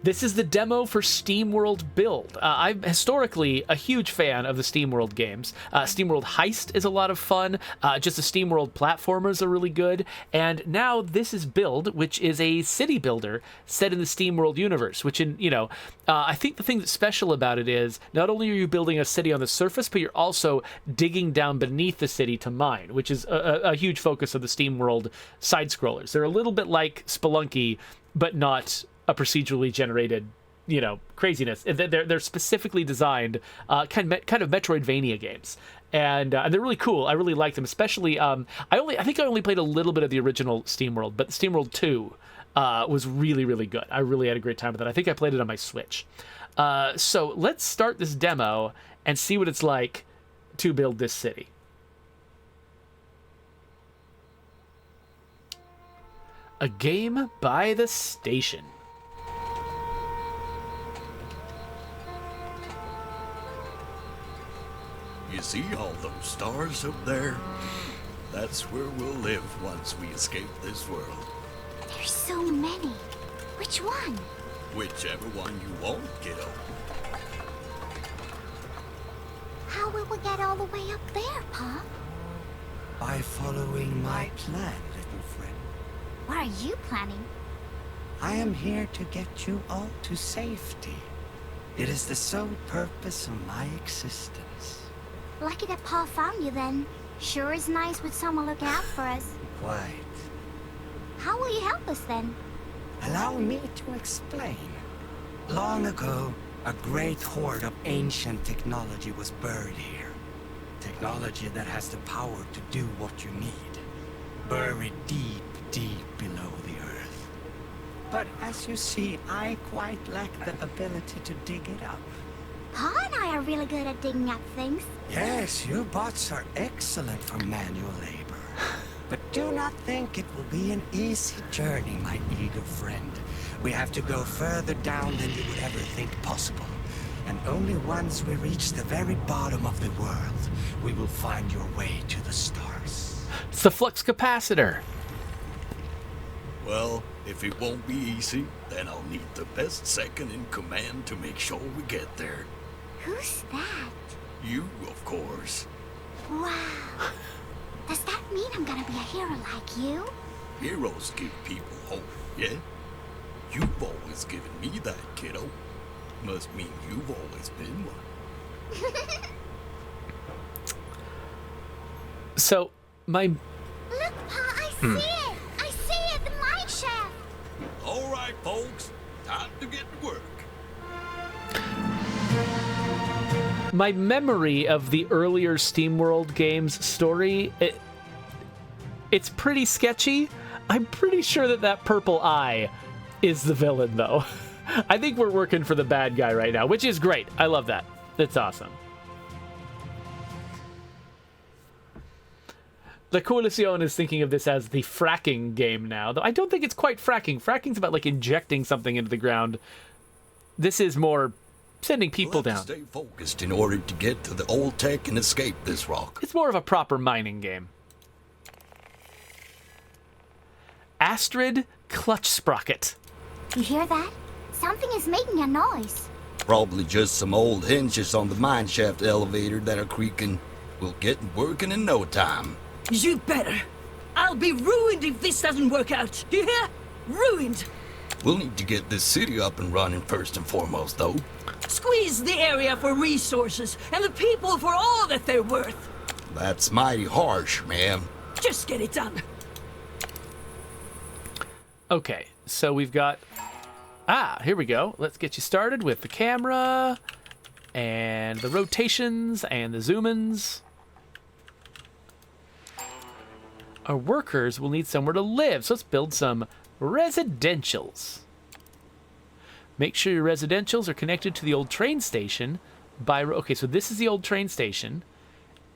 This is the demo for SteamWorld Build. I'm historically a huge fan of the SteamWorld games. SteamWorld Heist is a lot of fun. Just the SteamWorld platformers are really good. And now this is Build, which is a city builder set in the SteamWorld universe, which I think the thing that's special about it is not only are you building a city on the surface, but you're also digging down beneath the city to mine, which is a huge focus of the SteamWorld side-scrollers. They're a little bit like Spelunky, but not a procedurally generated, craziness. They're specifically designed kind of Metroidvania games, and they're really cool. I really like them, especially. I think I only played a little bit of the original SteamWorld, but SteamWorld 2 was really, really good. I really had a great time with it. I think I played it on my Switch. So let's start this demo and see what it's like to build this city. A game by the station. You see all those stars up there? That's where we'll live once we escape this world. There's so many. Which one? Whichever one you want, kiddo. How will we get all the way up there, Pa? By following my plan, little friend. What are you planning? I am here to get you all to safety. It is the sole purpose of my existence. Lucky that Pa found you then. Sure is nice with someone looking out for us. Quite. How will you help us then? Allow me to explain. Long ago, a great hoard of ancient technology was buried here. Technology that has the power to do what you need. Buried deep, deep below the earth. But as you see, I quite lack the ability to dig it up. Pa and I are really good at digging up things. Yes, you bots are excellent for manual labor. But do not think it will be an easy journey, my eager friend. We have to go further down than you would ever think possible. And only once we reach the very bottom of the world, we will find your way to the stars. It's the flux capacitor. Well, if it won't be easy, then I'll need the best second in command to make sure we get there. Who's that? You, of course. Wow. Does that mean I'm gonna be a hero like you? Heroes give people hope, yeah? You've always given me that, kiddo. Must mean you've always been one. So, my... Look, Pa, I see it! I see it, the mine shaft! All right, folks. Time to get to work. My memory of the earlier SteamWorld games story, it's pretty sketchy. I'm pretty sure that purple eye is the villain, though. I think we're working for the bad guy right now, which is great. I love that. That's awesome. The Coalition is thinking of this as the fracking game now, though I don't think it's quite fracking. Fracking's about, like, injecting something into the ground. This is more sending people down. Stay focused in order to get to the old tech and escape this rock. It's more of a proper mining game. Astrid Clutch Sprocket. You hear that? Something is making a noise. Probably just some old hinges on the mine shaft elevator that are creaking. We'll get working in no time. You better. I'll be ruined if this doesn't work out. Do you hear? Ruined. We'll need to get this city up and running first and foremost, though. Squeeze the area for resources and the people for all that they're worth. That's mighty harsh, ma'am. Just get it done. Okay, so we've got... here we go. Let's get you started with the camera and the rotations and the zoom-ins. Our workers will need somewhere to live, so let's build some residentials. Make sure your residentials are connected to the old train station by... Okay, so this is the old train station,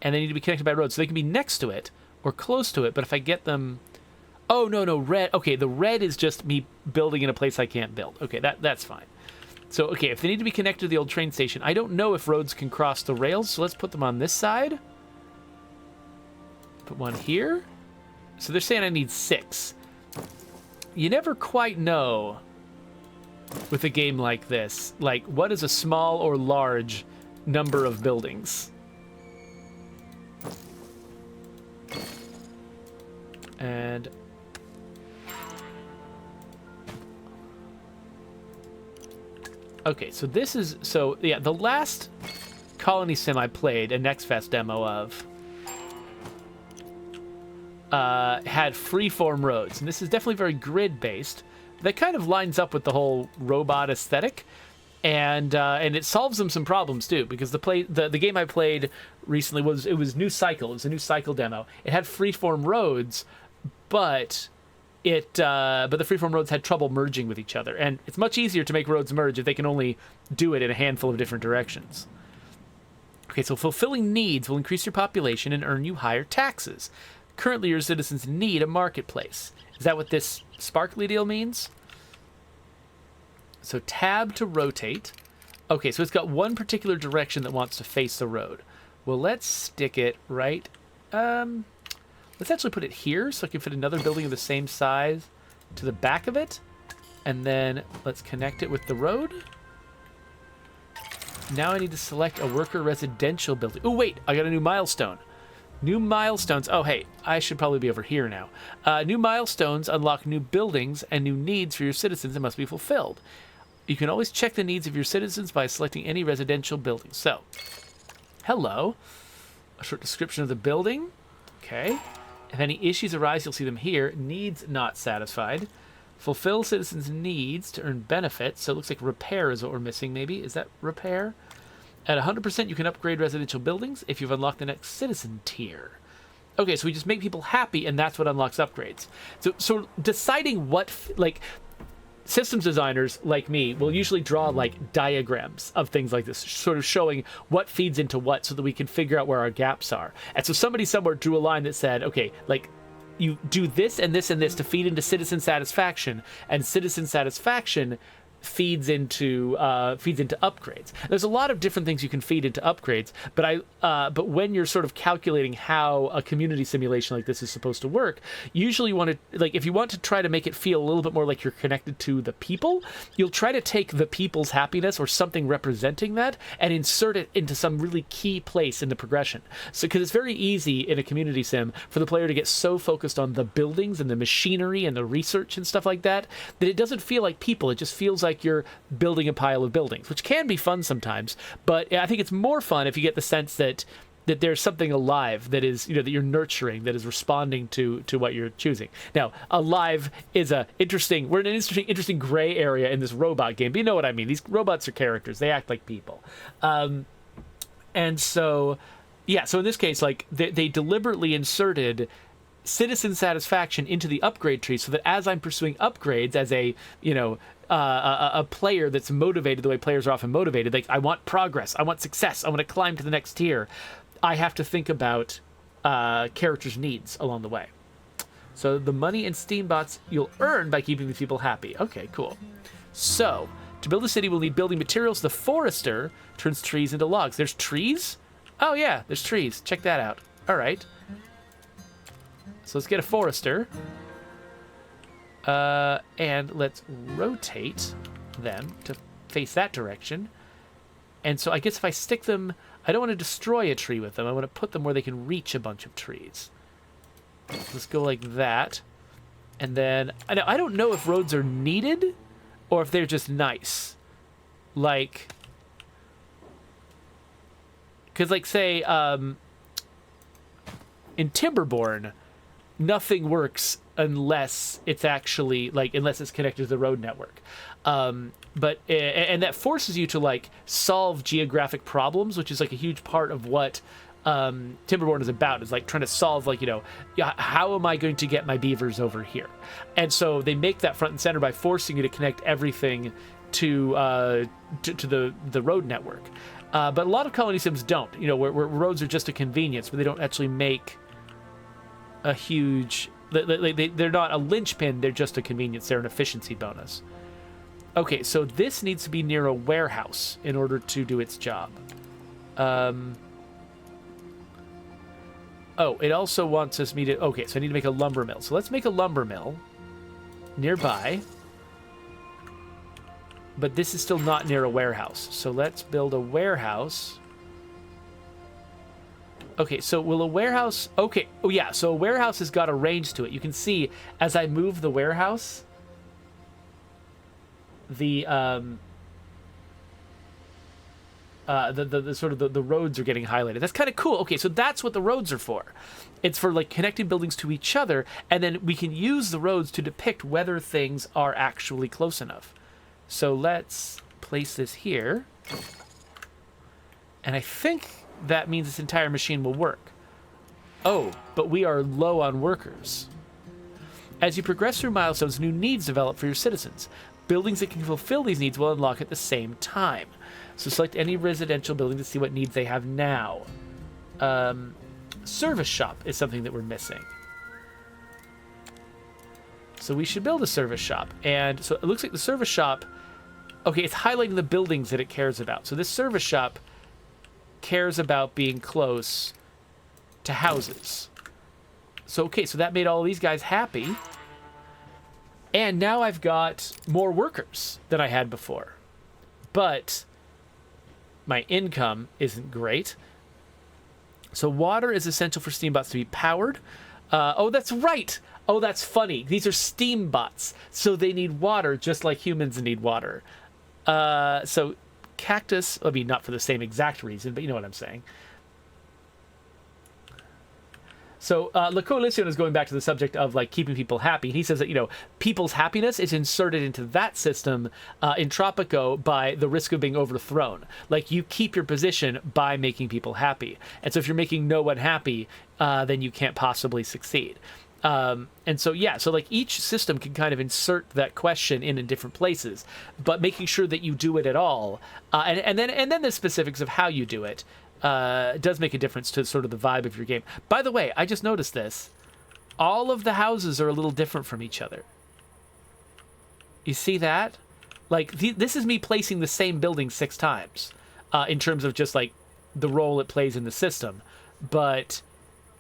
and they need to be connected by road, so they can be next to it or close to it, but if I get them... Oh, no, red. Okay, the red is just me building in a place I can't build. Okay, that's fine. So, okay, if they need to be connected to the old train station, I don't know if roads can cross the rails, so let's put them on this side. Put one here. So they're saying I need 6. You never quite know with a game like this. Like, what is a small or large number of buildings? And okay, so this is, so yeah, the last Colony Sim I played a Next Fest demo of had freeform roads, and this is definitely very grid based. That kind of lines up with the whole robot aesthetic, and it solves them some problems too, because the game I played recently was New Cycle. It was a New Cycle demo. It had freeform roads, but the freeform roads had trouble merging with each other, and it's much easier to make roads merge if they can only do it in a handful of different directions. Okay, so fulfilling needs will increase your population and earn you higher taxes. Currently, your citizens need a marketplace. Is that what this sparkly deal means? So tab to rotate. Okay, so it's got one particular direction that wants to face the road. Well, let's stick it right... let's actually put it here so I can fit another building of the same size to the back of it. And then let's connect it with the road. Now I need to select a worker residential building. Oh, wait, I got a new milestone. New milestones. Oh, hey, I should probably be over here now. New milestones unlock new buildings and new needs for your citizens that must be fulfilled. You can always check the needs of your citizens by selecting any residential building. So, hello. A short description of the building. Okay. If any issues arise, you'll see them here. Needs not satisfied. Fulfill citizens' needs to earn benefits. So it looks like repair is what we're missing, maybe. Is that repair? At 100%, you can upgrade residential buildings if you've unlocked the next citizen tier. Okay, so we just make people happy, and that's what unlocks upgrades. So deciding what, like, systems designers like me will usually draw, like, diagrams of things like this, sort of showing what feeds into what so that we can figure out where our gaps are. And so somebody somewhere drew a line that said, okay, like, you do this and this and this to feed into citizen satisfaction, and citizen satisfaction feeds into upgrades. There's a lot of different things you can feed into upgrades, but when you're sort of calculating how a community simulation like this is supposed to work, usually you want to, like, if you want to try to make it feel a little bit more like you're connected to the people, you'll try to take the people's happiness or something representing that and insert it into some really key place in the progression. So, because it's very easy in a community sim for the player to get so focused on the buildings and the machinery and the research and stuff like that it doesn't feel like people. It just feels like you're building a pile of buildings, which can be fun sometimes, but I think it's more fun if you get the sense that there's something alive that is, that you're nurturing, that is responding to what you're choosing. Now, alive is we're in an interesting gray area in this robot game, but you know what I mean. These robots are characters. They act like people. And so, yeah, so in this case, like, they deliberately inserted citizen satisfaction into the upgrade tree so that as I'm pursuing upgrades as a player that's motivated the way players are often motivated, like, I want progress, I want success, I want to climb to the next tier, I have to think about characters' needs along the way. So the money and Steam bots you'll earn by keeping the people happy. Okay, cool. So to build a city, we'll need building materials. The forester turns trees into logs. There's trees? Oh yeah, there's trees. Check that out. All right. So let's get a forester. And let's rotate them to face that direction. And so I guess if I stick them, I don't want to destroy a tree with them. I want to put them where they can reach a bunch of trees. Let's go like that. And then, I don't know if roads are needed or if they're just nice. Like, because, like, say, in Timberborn, nothing works unless it's actually, like, unless it's connected to the road network. But that forces you to, like, solve geographic problems, which is, like, a huge part of what Timberborn is about, is, like, trying to solve, like, how am I going to get my beavers over here? And so they make that front and center by forcing you to connect everything to the road network. But a lot of colony sims don't, where roads are just a convenience, but they don't actually make a huge... They're not a linchpin, they're just a convenience. They're an efficiency bonus. Okay, so this needs to be near a warehouse in order to do its job. Oh, it also wants me to... Okay, so I need to make a lumber mill. So let's make a lumber mill nearby. but this is still not near a warehouse. So let's build a warehouse. Okay, so will a warehouse... Okay, oh yeah, so a warehouse has got a range to it. You can see as I move the warehouse, the sort of the roads are getting highlighted. That's kind of cool. Okay, so that's what the roads are for. It's for like connecting buildings to each other, and then we can use the roads to depict whether things are actually close enough. So let's place this here. And I think that means this entire machine will work. Oh, but we are low on workers. As you progress through milestones, new needs develop for your citizens. Buildings that can fulfill these needs will unlock at the same time. So select any residential building to see what needs they have now. Service shop is something that we're missing. So we should build a service shop. And so it looks like the service shop... Okay, it's highlighting the buildings that it cares about. So this service shop cares about being close to houses. So, okay, so that made all these guys happy. And now I've got more workers than I had before. But my income isn't great. So water is essential for steambots to be powered. Oh, that's right. Oh, that's funny. These are steambots. So they need water just like humans need water. So cactus, I mean, not for the same exact reason, but you know what I'm saying. So La Coalition is going back to the subject of like keeping people happy. He says that, you know, people's happiness is inserted into that system in Tropico by the risk of being overthrown. Like you keep your position by making people happy. And so if you're making no one happy, then you can't possibly succeed. And so, yeah, so like each system can kind of insert that question in different places, but making sure that you do it at all. And then the specifics of how you do it. Does make a difference to sort of the vibe of your game. By the way, I just noticed this. All of the houses are a little different from each other. You see that? Like, this is me placing the same building 6 times in terms of just, like, the role it plays in the system. But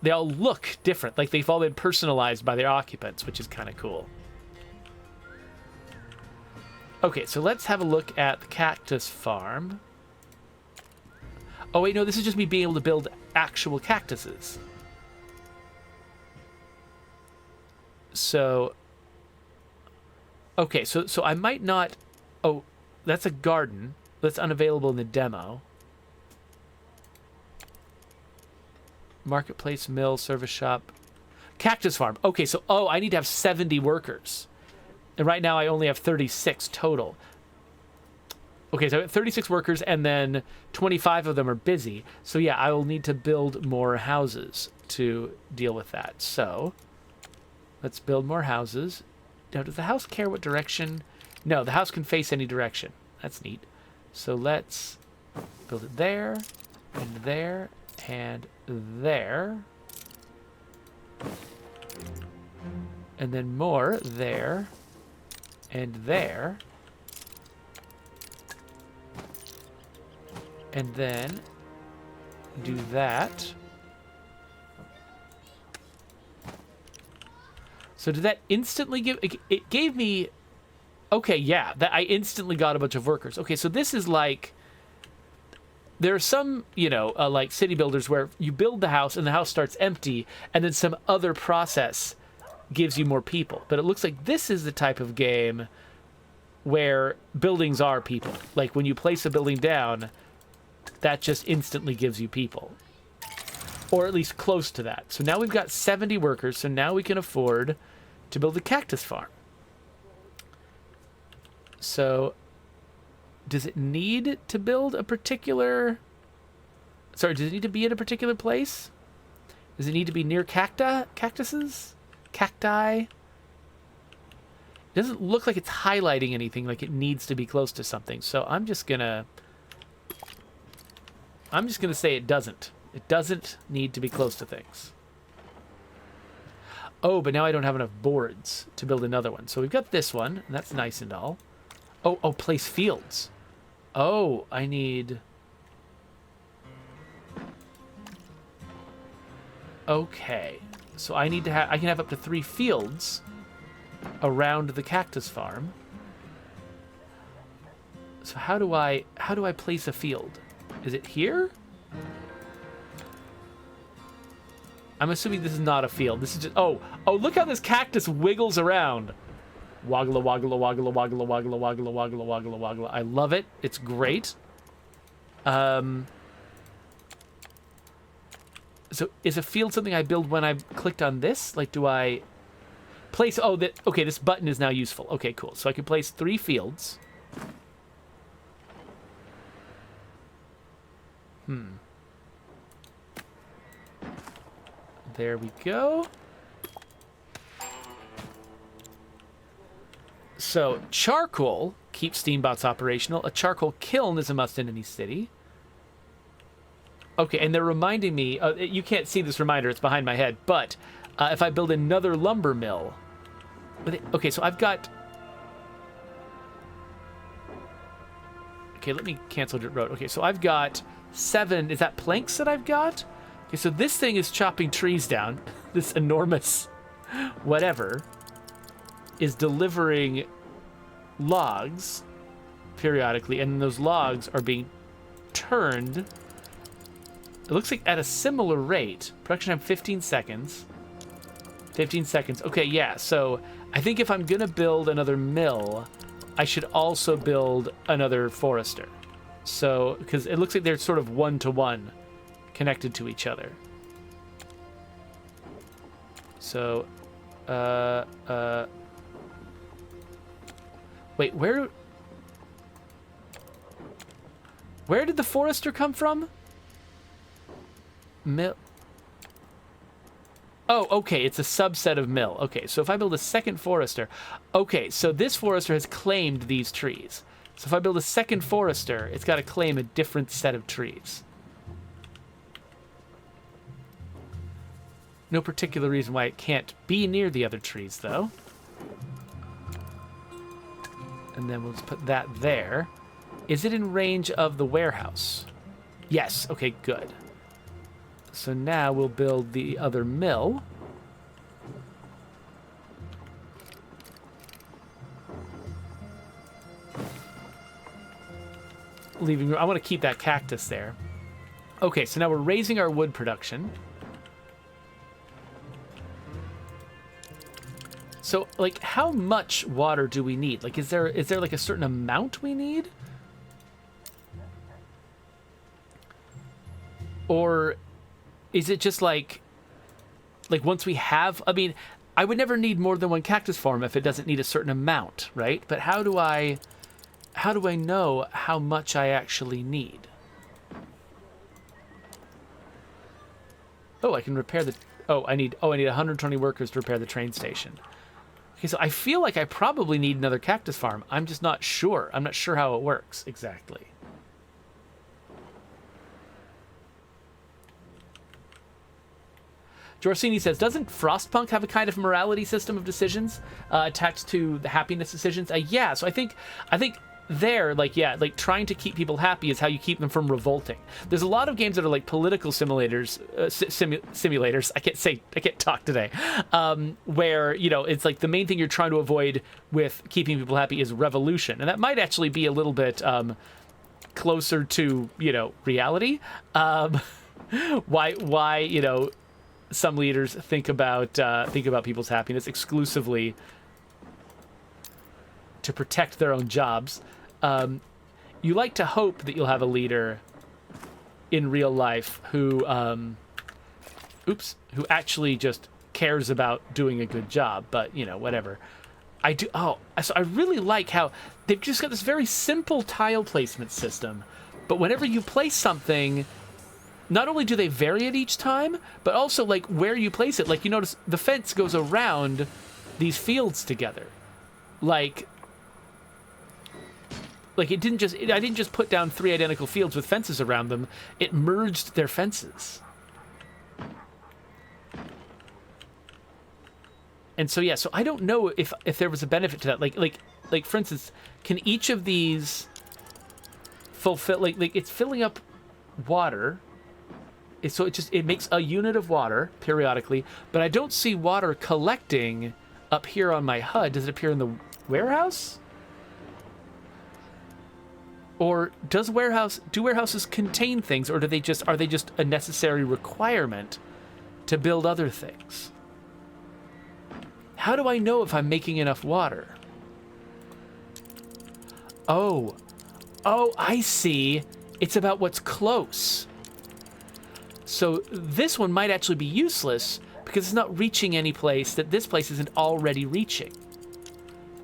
they all look different. Like, they've all been personalized by their occupants, which is kind of cool. Okay, so let's have a look at the cactus farm. Oh, wait, no, this is just me being able to build actual cactuses. So, okay, so I might not... Oh, that's a garden. That's unavailable in the demo. Marketplace, mill, service shop. Cactus farm. Okay, so, oh, I need to have 70 workers. And right now I only have 36 total. Okay, so I have 36 workers, and then 25 of them are busy. So yeah, I will need to build more houses to deal with that. So let's build more houses. Now, does the house care what direction? No, the house can face any direction. That's neat. So let's build it there, and there, and there. And then more there, and there. And then do that. So did that instantly give... It gave me... Okay, yeah. That I instantly got a bunch of workers. Okay, so this is like... There are some, you know, like city builders where you build the house and the house starts empty and then some other process gives you more people. But it looks like this is the type of game where buildings are people. Like when you place a building down... that just instantly gives you people. Or at least close to that. So now we've got 70 workers, so now we can afford to build a cactus farm. So, does it need to build a particular... Sorry, does it need to be in a particular place? Does it need to be near cactuses? Cacti? It doesn't look like it's highlighting anything, like it needs to be close to something. So I'm just gonna say it doesn't. It doesn't need to be close to things. Oh, but now I don't have enough boards to build another one. So we've got this one, and that's nice and all. Oh, place fields. Oh, I need... Okay. So I need to have... I can have up to 3 fields around the cactus farm. So how do I place a field? Is it here? I'm assuming this is not a field. This is just... Oh, look how this cactus wiggles around. Woggle, woggle, woggle, woggle, woggle, woggle, woggle, woggle, woggle. I love it. It's great. So is a field something I build when I clicked on this? Like, do I place... Oh, okay, this button is now useful. Okay, cool. So I can place 3 fields. There we go. So, charcoal keeps steambots operational. A charcoal kiln is a must in any city. Okay, and they're reminding me... you can't see this reminder, it's behind my head, but if I build another lumber mill... Okay, so I've got... Okay, let me cancel dirt road. Okay, so I've got 7... Is that planks that I've got? Okay, so this thing is chopping trees down. This enormous whatever is delivering logs periodically, and those logs are being turned. It looks like at a similar rate. Production time 15 seconds. 15 seconds. Okay, yeah, so I think if I'm going to build another mill, I should also build another forester. So, because it looks like they're sort of one-to-one connected to each other. So, wait, where did the forester come from? Mill. Oh, okay, it's a subset of mill. Okay, so if I build a second forester... Okay, so this forester has claimed these trees. So if I build a second forester, it's got to claim a different set of trees. No particular reason why it can't be near the other trees, though. And then we'll just put that there. Is it in range of the warehouse? Yes. Okay, good. So now we'll build the other mill. Leaving room. I want to keep that cactus there. Okay, so now we're raising our wood production. So, like, how much water do we need? Like, is there like a certain amount we need? Or is it just like once we have... I mean, I would never need more than one cactus farm if it doesn't need a certain amount, right? But how do I know how much I actually need? Oh, I can repair the... I need 120 workers to repair the train station. Okay, so I feel like I probably need another cactus farm. I'm just not sure. I'm not sure how it works exactly. Jorsini says, doesn't Frostpunk have a kind of morality system of decisions attached to the happiness decisions? Yeah, so I think there, like, yeah, like trying to keep people happy is how you keep them from revolting. There's a lot of games that are like political simulators, simulators. I can't talk today. Where, you know, it's like the main thing you're trying to avoid with keeping people happy is revolution, and that might actually be a little bit closer to, you know, reality. Why, you know, some leaders think about people's happiness exclusively to protect their own jobs. You like to hope that you'll have a leader in real life who actually just cares about doing a good job, but, you know, whatever. So I really like how they've just got this very simple tile placement system, but whenever you place something, not only do they vary it each time, but also, like, where you place it. Like, you notice the fence goes around these fields together. Like I didn't just put down 3 identical fields with fences around them. It merged their fences. And so, yeah, so I don't know if there was a benefit to that. Like for instance, can each of these fulfill, like it's filling up water. So it makes a unit of water periodically, but I don't see water collecting up here on my HUD. Does it appear in the warehouse? Or do warehouses contain things, or are they just a necessary requirement to build other things? How do I know if I'm making enough water? Oh, I see. It's about what's close. So this one might actually be useless because it's not reaching any place that this place isn't already reaching.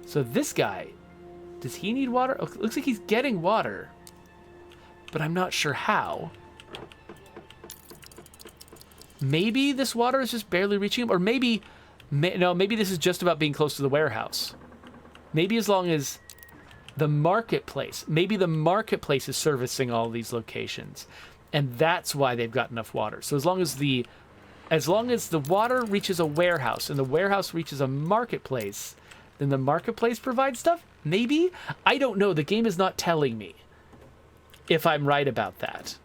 So this guy, does he need water? Oh, looks like he's getting water, but I'm not sure how. Maybe this water is just barely reaching him, or maybe this is just about being close to the warehouse. Maybe as long as the marketplace is servicing all these locations, and that's why they've got enough water. So as long as the water reaches a warehouse and the warehouse reaches a marketplace, then the marketplace provides stuff? Maybe? I don't know. The game is not telling me if I'm right about that.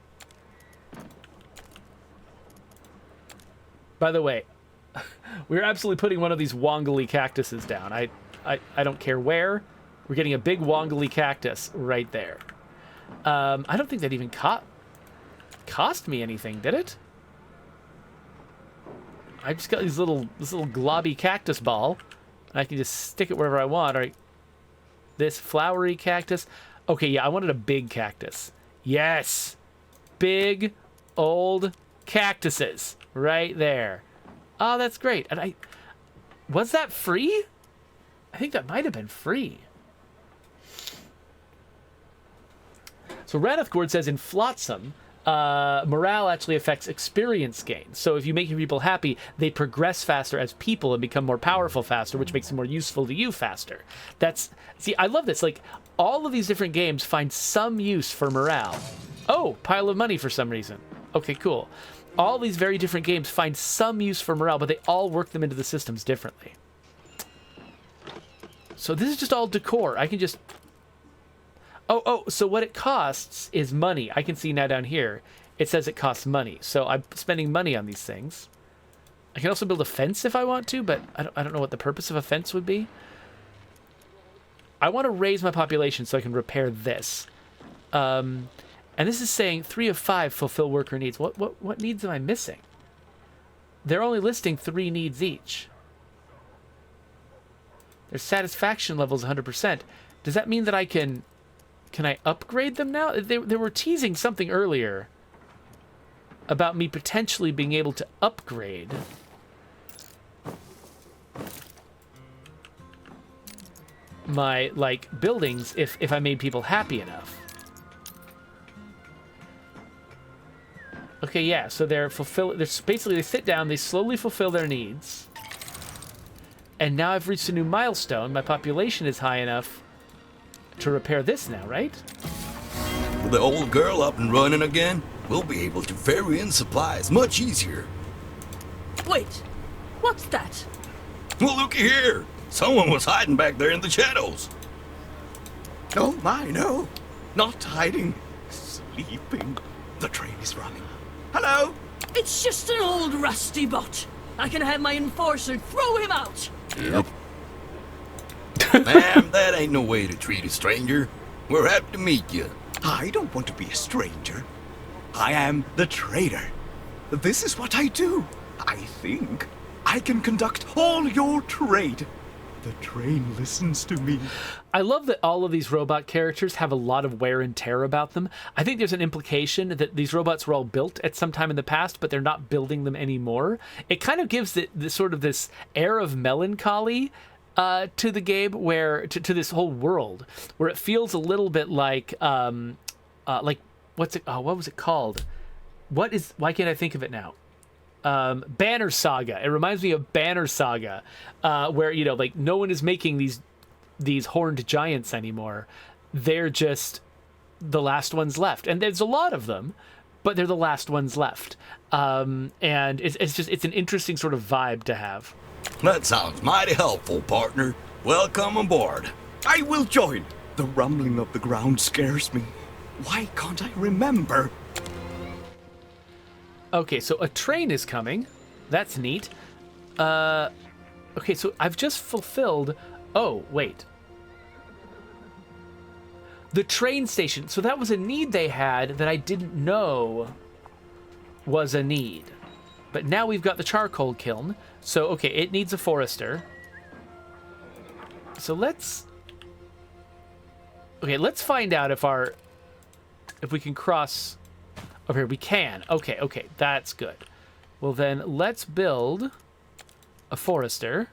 By the way, we're absolutely putting one of these wongly cactuses down. I don't care where. We're getting a big wongly cactus right there. I don't think that even cost me anything, did it? I just got this little globby cactus ball, and I can just stick it wherever I want. All right, this flowery cactus. Okay, yeah, I wanted a big cactus. Yes, big old cactuses right there. Oh, that's great. And was that free? I think that might have been free. So Raneth Gord says in Flotsam, morale actually affects experience gain. So if you make your people happy, they progress faster as people and become more powerful faster, which makes them more useful to you faster. See, I love this. Like, all of these different games find some use for morale. Oh, pile of money for some reason. Okay, cool. All these very different games find some use for morale, but they all work them into the systems differently. So this is just all decor. I can just... Oh, so what it costs is money. I can see now down here, it says it costs money. So I'm spending money on these things. I can also build a fence if I want to, but I don't know what the purpose of a fence would be. I want to raise my population so I can repair this. And this is saying 3 of 5 fulfill worker needs. What needs am I missing? They're only listing 3 needs each. Their satisfaction level is 100%. Does that mean that I can I upgrade them now? They were teasing something earlier about me potentially being able to upgrade my, like, buildings if I made people happy enough. Okay, yeah, so they're basically they sit down, they slowly fulfill their needs. And now I've reached a new milestone. My population is high enough to repair this now, right? With the old girl up and running again, we'll be able to ferry in supplies much easier. Wait, what's that? Well, looky here. Someone was hiding back there in the shadows. Oh my, no. Not hiding. Sleeping. The train is running. Hello? It's just an old rusty bot. I can have my enforcer throw him out. Yep. Ma'am, that ain't no way to treat a stranger. We're happy to meet you. I don't want to be a stranger. I am the trader. This is what I do. I think I can conduct all your trade. The train listens to me. I love that all of these robot characters have a lot of wear and tear about them. I think there's an implication that these robots were all built at some time in the past, but they're not building them anymore. It kind of gives the sort of this air of melancholy to the game, where to this whole world, where it feels a little bit like what's it? Oh, what was it called? Why can't I think of it now? Banner Saga. It reminds me of Banner Saga, where, you know, like, no one is making these horned giants anymore. They're just the last ones left, and there's a lot of them, but they're the last ones left. And it's an interesting sort of vibe to have. That sounds mighty helpful, partner. Welcome aboard. I will join. The rumbling of the ground scares me. Why can't I remember? Okay, so a train is coming. That's neat. Okay, so I've just fulfilled... Oh, wait. The train station. So that was a need they had that I didn't know was a need. But now we've got the charcoal kiln. So, okay, it needs a forester. So let's find out if we can cross over here. We can. Okay, that's good. Well then, let's build a forester.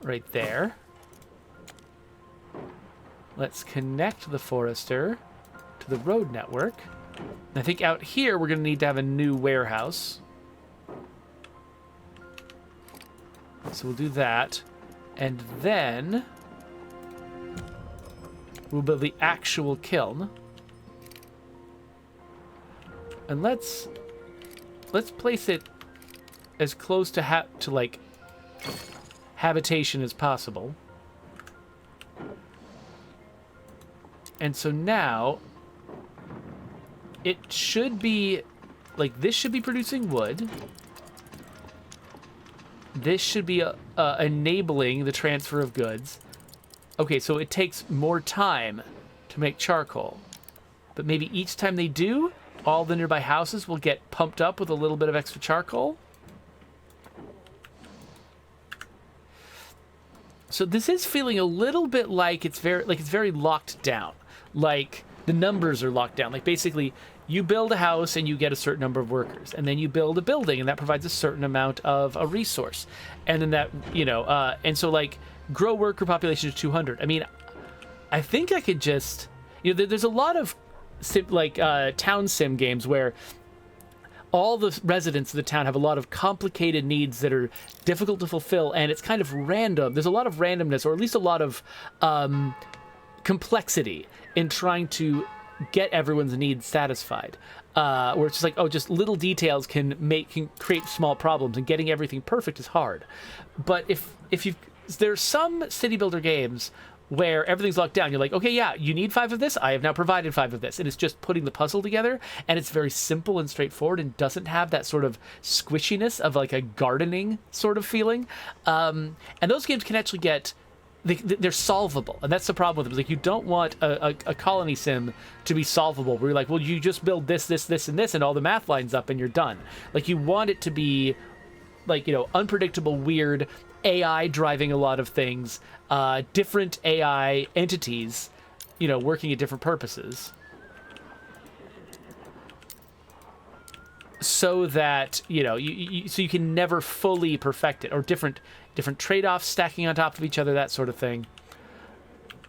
Right there. Let's connect the forester to the road network. And I think out here we're going to need to have a new warehouse. So we'll do that. And then we'll build the actual kiln. And let's place it as close to like habitation as possible. And so now it should be like this should be producing wood. This should be enabling the transfer of goods. Okay, so it takes more time to make charcoal. But maybe each time they do, all the nearby houses will get pumped up with a little bit of extra charcoal. So this is feeling a little bit like it's very locked down. Like the numbers are locked down. Like basically you build a house and you get a certain number of workers, and then you build a building and that provides a certain amount of a resource. And then that, and so like grow worker population to 200. I mean, I think I could just, there's a lot of town sim games where all the residents of the town have a lot of complicated needs that are difficult to fulfill, and it's kind of random. There's a lot of randomness, or at least a lot of complexity in trying to get everyone's needs satisfied. Where it's just like, just little details can create small problems, and getting everything perfect is hard. But there's some city builder games where everything's locked down. You're like, okay, yeah, you need 5 of this. I have now provided 5 of this. And it's just putting the puzzle together. And it's very simple and straightforward and doesn't have that sort of squishiness of like a gardening sort of feeling. And those games can actually they're solvable. And that's the problem with them. Like, you don't want a colony sim to be solvable where you're like, well, you just build this, and this, and all the math lines up and you're done. Like, you want it to be like, unpredictable, weird, AI driving a lot of things, different AI entities, working at different purposes, so that so you can never fully perfect it, or different trade-offs stacking on top of each other, that sort of thing.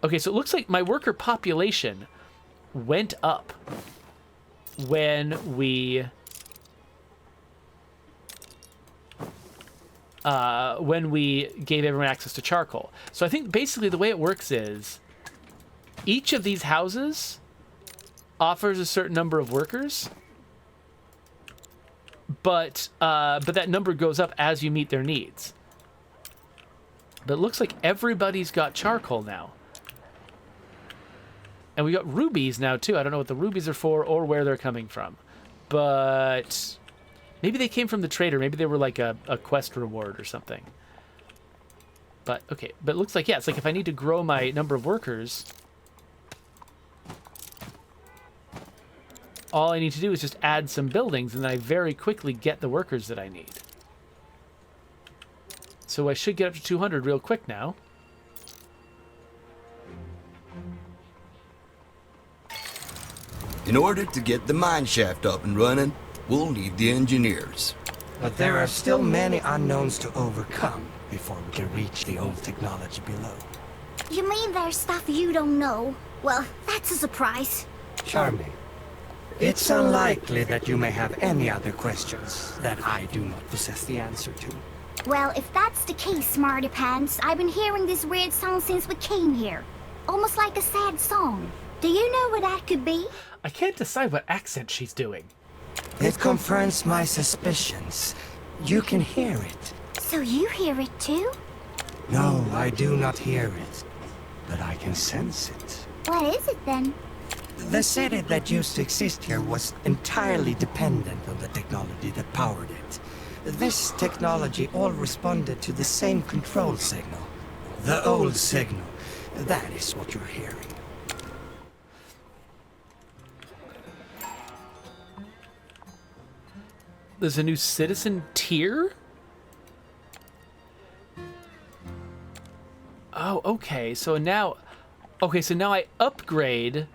Okay, so it looks like my worker population went up when we gave everyone access to charcoal. So I think basically the way it works is each of these houses offers a certain number of workers, but that number goes up as you meet their needs. But it looks like everybody's got charcoal now. And we got rubies now too. I don't know what the rubies are for or where they're coming from. But maybe they came from the trader. Maybe they were like a quest reward or something. But, okay. But it looks like, yeah, it's like if I need to grow my number of workers, all I need to do is just add some buildings, and then I very quickly get the workers that I need. So I should get up to 200 real quick now. In order to get the mine shaft up and running, we'll need the engineers. But there are still many unknowns to overcome before we can reach the old technology below. You mean there's stuff you don't know? Well, that's a surprise. Charming. It's unlikely that you may have any other questions that I do not possess the answer to. Well, if that's the case, Smarty Pants, I've been hearing this weird song since we came here. Almost like a sad song. Do you know what that could be? I can't decide what accent she's doing. It confirms my suspicions. You can hear it. So you hear it too? No, I do not hear it. But I can sense it. What is it then? The city that used to exist here was entirely dependent on the technology that powered it. This technology all responded to the same control signal. The old signal. That is what you're hearing. There's a new citizen tier? Oh, okay. So now... Okay, so now I upgrade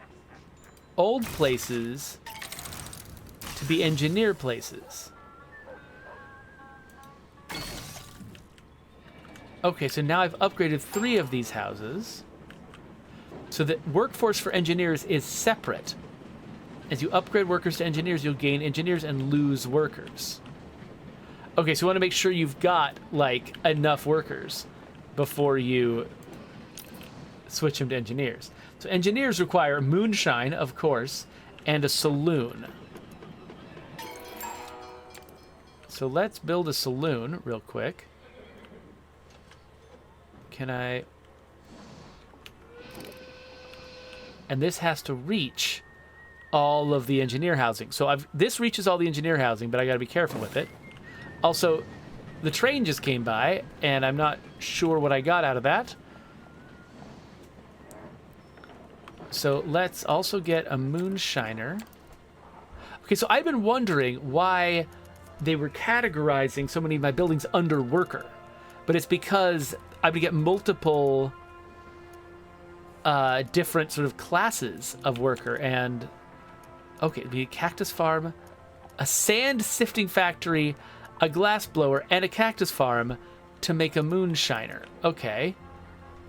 old places to be engineer places. Okay, so now I've upgraded 3 of these houses. So the workforce for engineers is separate. As you upgrade workers to engineers, you'll gain engineers and lose workers. Okay, so you want to make sure you've got, like, enough workers before you switch them to engineers. So engineers require moonshine, of course, and a saloon. So let's build a saloon real quick. Can I... And this has to reach all of the engineer housing. So this reaches all the engineer housing, but I got to be careful with it. Also, the train just came by, and I'm not sure what I got out of that. So let's also get a moonshiner. Okay, so I've been wondering why they were categorizing so many of my buildings under worker. But it's because I would get multiple different sort of classes of worker. And okay, it'd be a cactus farm, a sand sifting factory, a glass blower, and a cactus farm to make a moonshiner. Okay.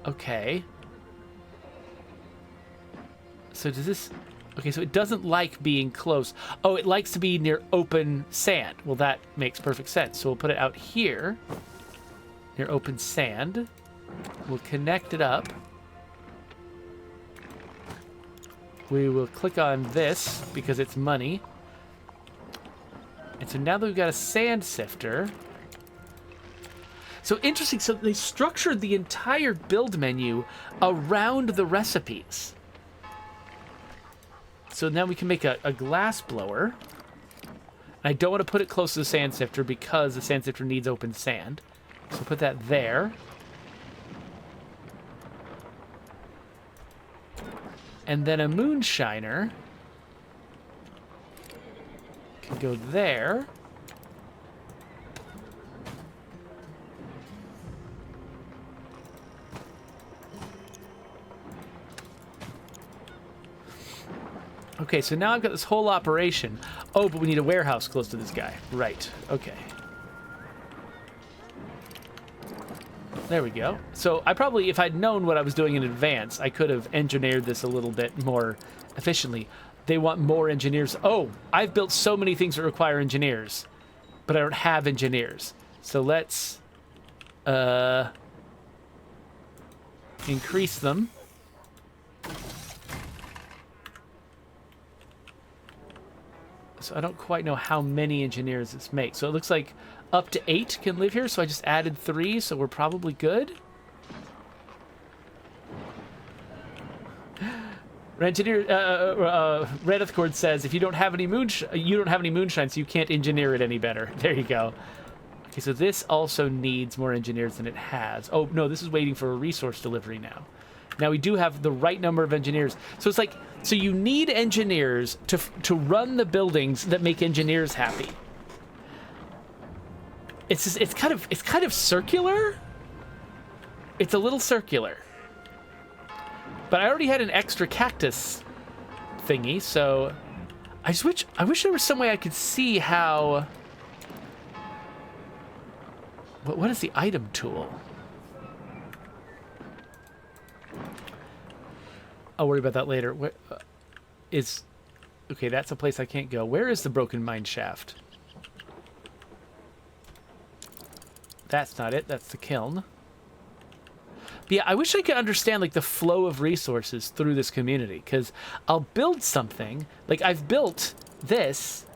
Okay. So does this... Okay, so it doesn't like being close. Oh, it likes to be near open sand. Well, that makes perfect sense. So we'll put it out here, near open sand. We'll connect it up. We will click on this because it's money. And so now that we've got a sand sifter... So interesting, so they structured the entire build menu around the recipes. So now we can make a glass blower. And I don't want to put it close to the sand sifter because the sand sifter needs open sand. So put that there. And then a moonshiner can go there. Okay, so now I've got this whole operation. Oh, but we need a warehouse close to this guy. Right, okay. There we go. So I probably, if I'd known what I was doing in advance, I could have engineered this a little bit more efficiently. They want more engineers. Oh, I've built so many things that require engineers, but I don't have engineers. So let's increase them. So I don't quite know how many engineers this makes. So it looks like up to 8 can live here. So I just added 3, so we're probably good. Engineer Red Cord says if you don't have any moonshine, so you can't engineer it any better. There you go. Okay, so this also needs more engineers than it has. Oh no, this is waiting for a resource delivery now. Now we do have the right number of engineers. So it's like, so you need engineers to run the buildings that make engineers happy. It's just, it's kind of circular. It's a little circular. But I already had an extra cactus thingy, so I wish there was some way I could see how. What is the item tool? I'll worry about that later. Where is... Okay, that's a place I can't go. Where is the broken mine shaft? That's not it. That's the kiln. But yeah, I wish I could understand like the flow of resources through this community, because I'll build something. Like I've built this,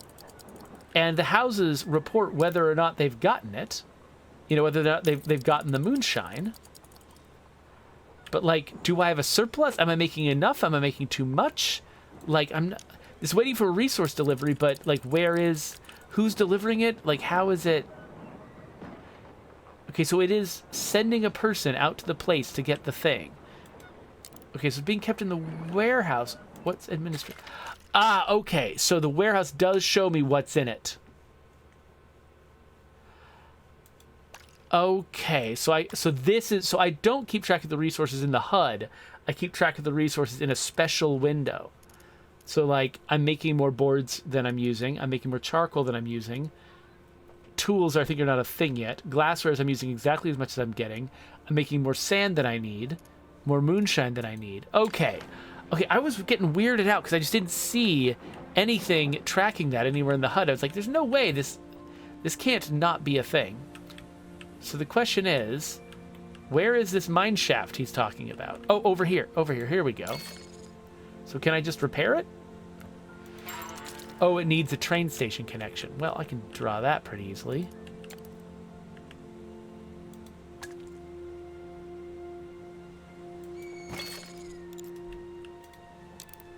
and the houses report whether or not they've gotten it. You know, whether or not they've gotten the moonshine. But, like, do I have a surplus? Am I making enough? Am I making too much? Like, I'm not... It's waiting for a resource delivery, but, like, where is... Who's delivering it? Like, how is it... Okay, so it is sending a person out to the place to get the thing. Okay, so it's being kept in the warehouse. What's administrative? Ah, okay. So the warehouse does show me what's in it. Okay, so I don't keep track of the resources in the HUD. I keep track of the resources in a special window. So like I'm making more boards than I'm using. I'm making more charcoal than I'm using. Tools I think are not a thing yet. Glasswares I'm using exactly as much as I'm getting. I'm making more sand than I need. More moonshine than I need. Okay. Okay, I was getting weirded out because I just didn't see anything tracking that anywhere in the HUD. I was like, there's no way this can't not be a thing. So the question is, where is this mine shaft he's talking about? Oh, over here. Over here. Here we go. So can I just repair it? Oh, it needs a train station connection. Well, I can draw that pretty easily.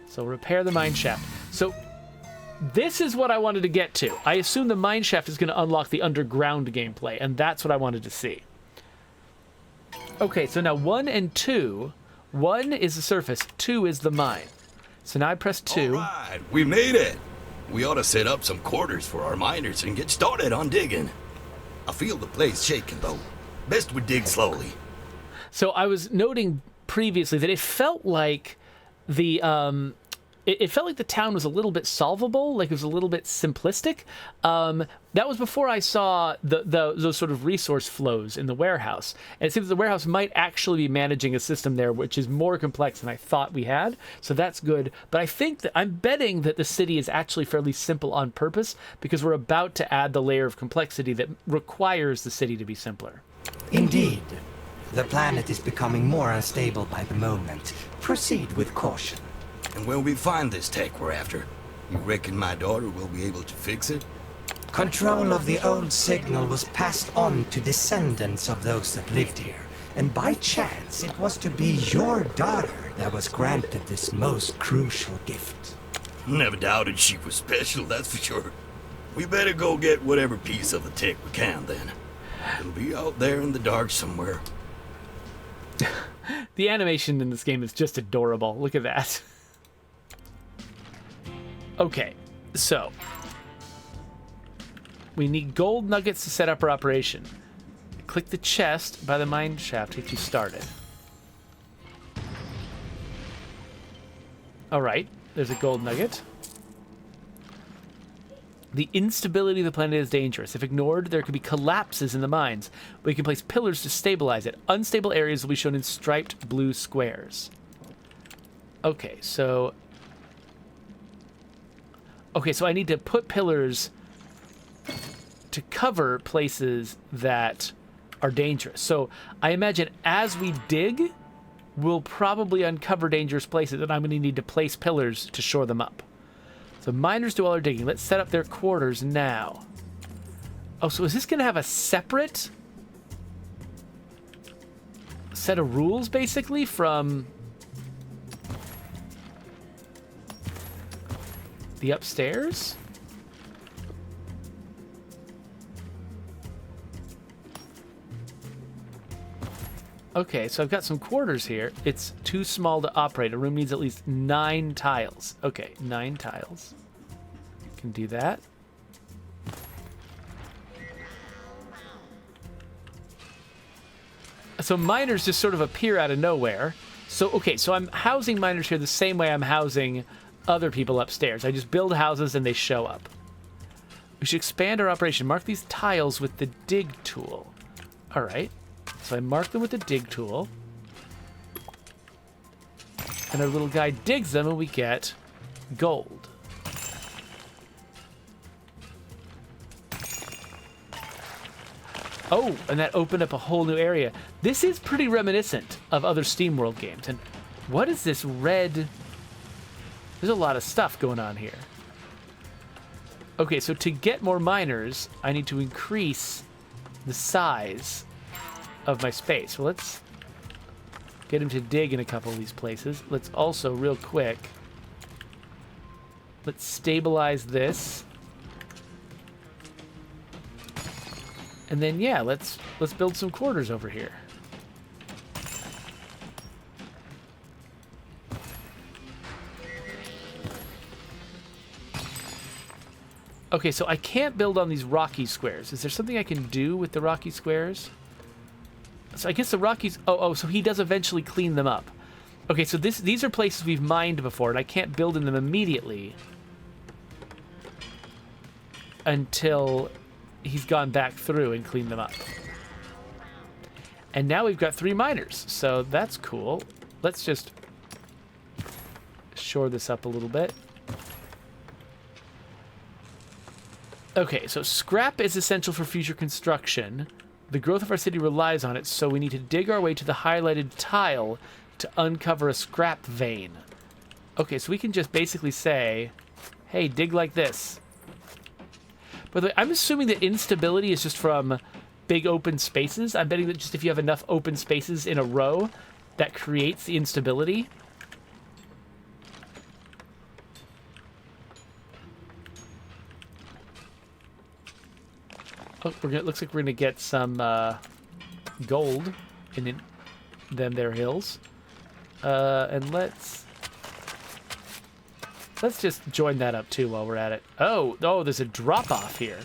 So repair the mine shaft. So this is what I wanted to get to. I assume the mine shaft is going to unlock the underground gameplay, and that's what I wanted to see. Okay, so now 1 and 2. 1 is the surface, 2 is the mine. So now I press 2. All right, we made it. We ought to set up some quarters for our miners and get started on digging. I feel the place shaking, though. Best we dig slowly. So I was noting previously that it felt like the it felt like the town was a little bit solvable, like it was a little bit simplistic. That was before I saw those sort of resource flows in the warehouse. And it seems the warehouse might actually be managing a system there which is more complex than I thought we had. So that's good. But I think that I'm betting that the city is actually fairly simple on purpose because we're about to add the layer of complexity that requires the city to be simpler. Indeed. The planet is becoming more unstable by the moment. Proceed with caution. And when we find this tech we're after, you reckon my daughter will be able to fix it? Control of the old signal was passed on to descendants of those that lived here. And by chance, it was to be your daughter that was granted this most crucial gift. Never doubted she was special, that's for sure. We better go get whatever piece of the tech we can, then. It'll be out there in the dark somewhere. The animation in this game is just adorable. Look at that. Okay, so we need gold nuggets to set up our operation. Click the chest by the mine shaft to get you started. All right, there's a gold nugget. The instability of the planet is dangerous. If ignored, there could be collapses in the mines. We can place pillars to stabilize it. Unstable areas will be shown in striped blue squares. Okay, so I need to put pillars to cover places that are dangerous. So I imagine as we dig, we'll probably uncover dangerous places, and I'm going to need to place pillars to shore them up. So miners do all our digging. Let's set up their quarters now. Oh, so is this going to have a separate set of rules, basically, from the upstairs? Okay, so I've got some quarters here. It's too small to operate. A room needs at least 9 tiles. Okay, 9 tiles. Can do that. So miners just sort of appear out of nowhere. So, okay, so I'm housing miners here the same way I'm housing other people upstairs. I just build houses and they show up. We should expand our operation. Mark these tiles with the dig tool. All right. So I mark them with the dig tool. And our little guy digs them and we get gold. Oh, and that opened up a whole new area. This is pretty reminiscent of other SteamWorld games. And what is this red? There's a lot of stuff going on here. Okay, so to get more miners, I need to increase the size of my space. Well, let's get him to dig in a couple of these places. Let's also, real quick, let's stabilize this. And then, yeah, let's build some quarters over here. Okay, so I can't build on these rocky squares. Is there something I can do with the rocky squares? So I guess the rockies... Oh, so he does eventually clean them up. Okay, so these are places we've mined before, and I can't build in them immediately until he's gone back through and cleaned them up. And now we've got 3 miners, so that's cool. Let's just shore this up a little bit. Okay, so scrap is essential for future construction. The growth of our city relies on it, so we need to dig our way to the highlighted tile to uncover a scrap vein. Okay, so we can just basically say, hey, dig like this. By the way, I'm assuming that instability is just from big open spaces. I'm betting that just if you have enough open spaces in a row, that creates the instability. Oh, looks like we're gonna get some gold in them there hills. And let's just join that up too while we're at it. Oh, there's a drop off here.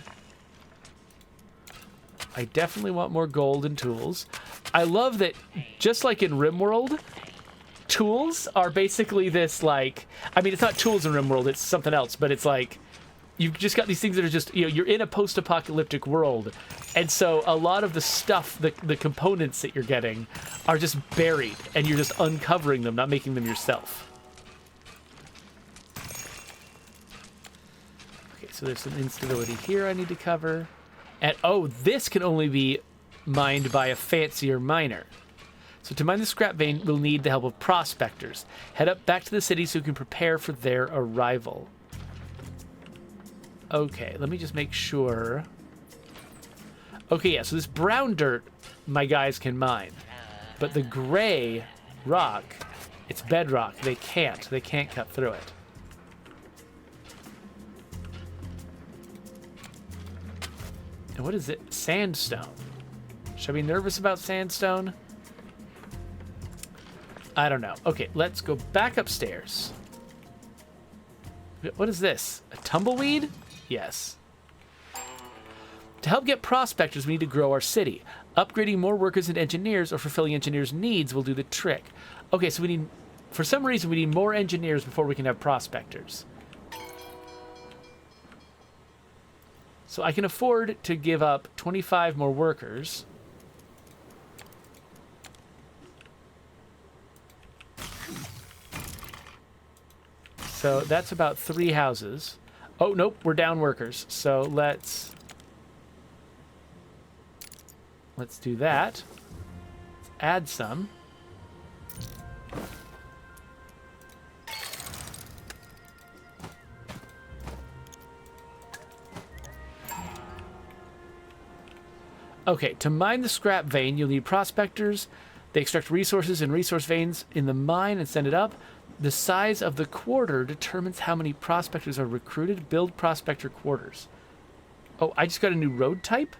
I definitely want more gold and tools. I love that, just like in RimWorld, tools are basically this, like, I mean, it's not tools in RimWorld, it's something else, but it's like, you've just got these things that are just, you're in a post-apocalyptic world, and so a lot of the stuff, the components that you're getting are just buried, and you're just uncovering them, not making them yourself. Okay, so there's some instability here I need to cover. And, this can only be mined by a fancier miner. So to mine the scrap vein, we'll need the help of prospectors. Head up back to the city so we can prepare for their arrival. Okay, let me just make sure. Okay, yeah, so this brown dirt, my guys can mine. But the gray rock, it's bedrock. They can't cut through it. And what is it? Sandstone. Should I be nervous about sandstone? I don't know. Okay, let's go back upstairs. What is this? A tumbleweed? Yes. To help get prospectors, we need to grow our city. Upgrading more workers and engineers or fulfilling engineers' needs will do the trick. Okay, so for some reason, we need more engineers before we can have prospectors. So I can afford to give up 25 more workers. So that's about 3 houses. Oh, nope, we're down workers. So let's do that. Add some. Okay, to mine the scrap vein, you'll need prospectors. They extract resources in resource veins in the mine and send it up. The size of the quarter determines how many prospectors are recruited. Build prospector quarters. Oh, I just got a new road type?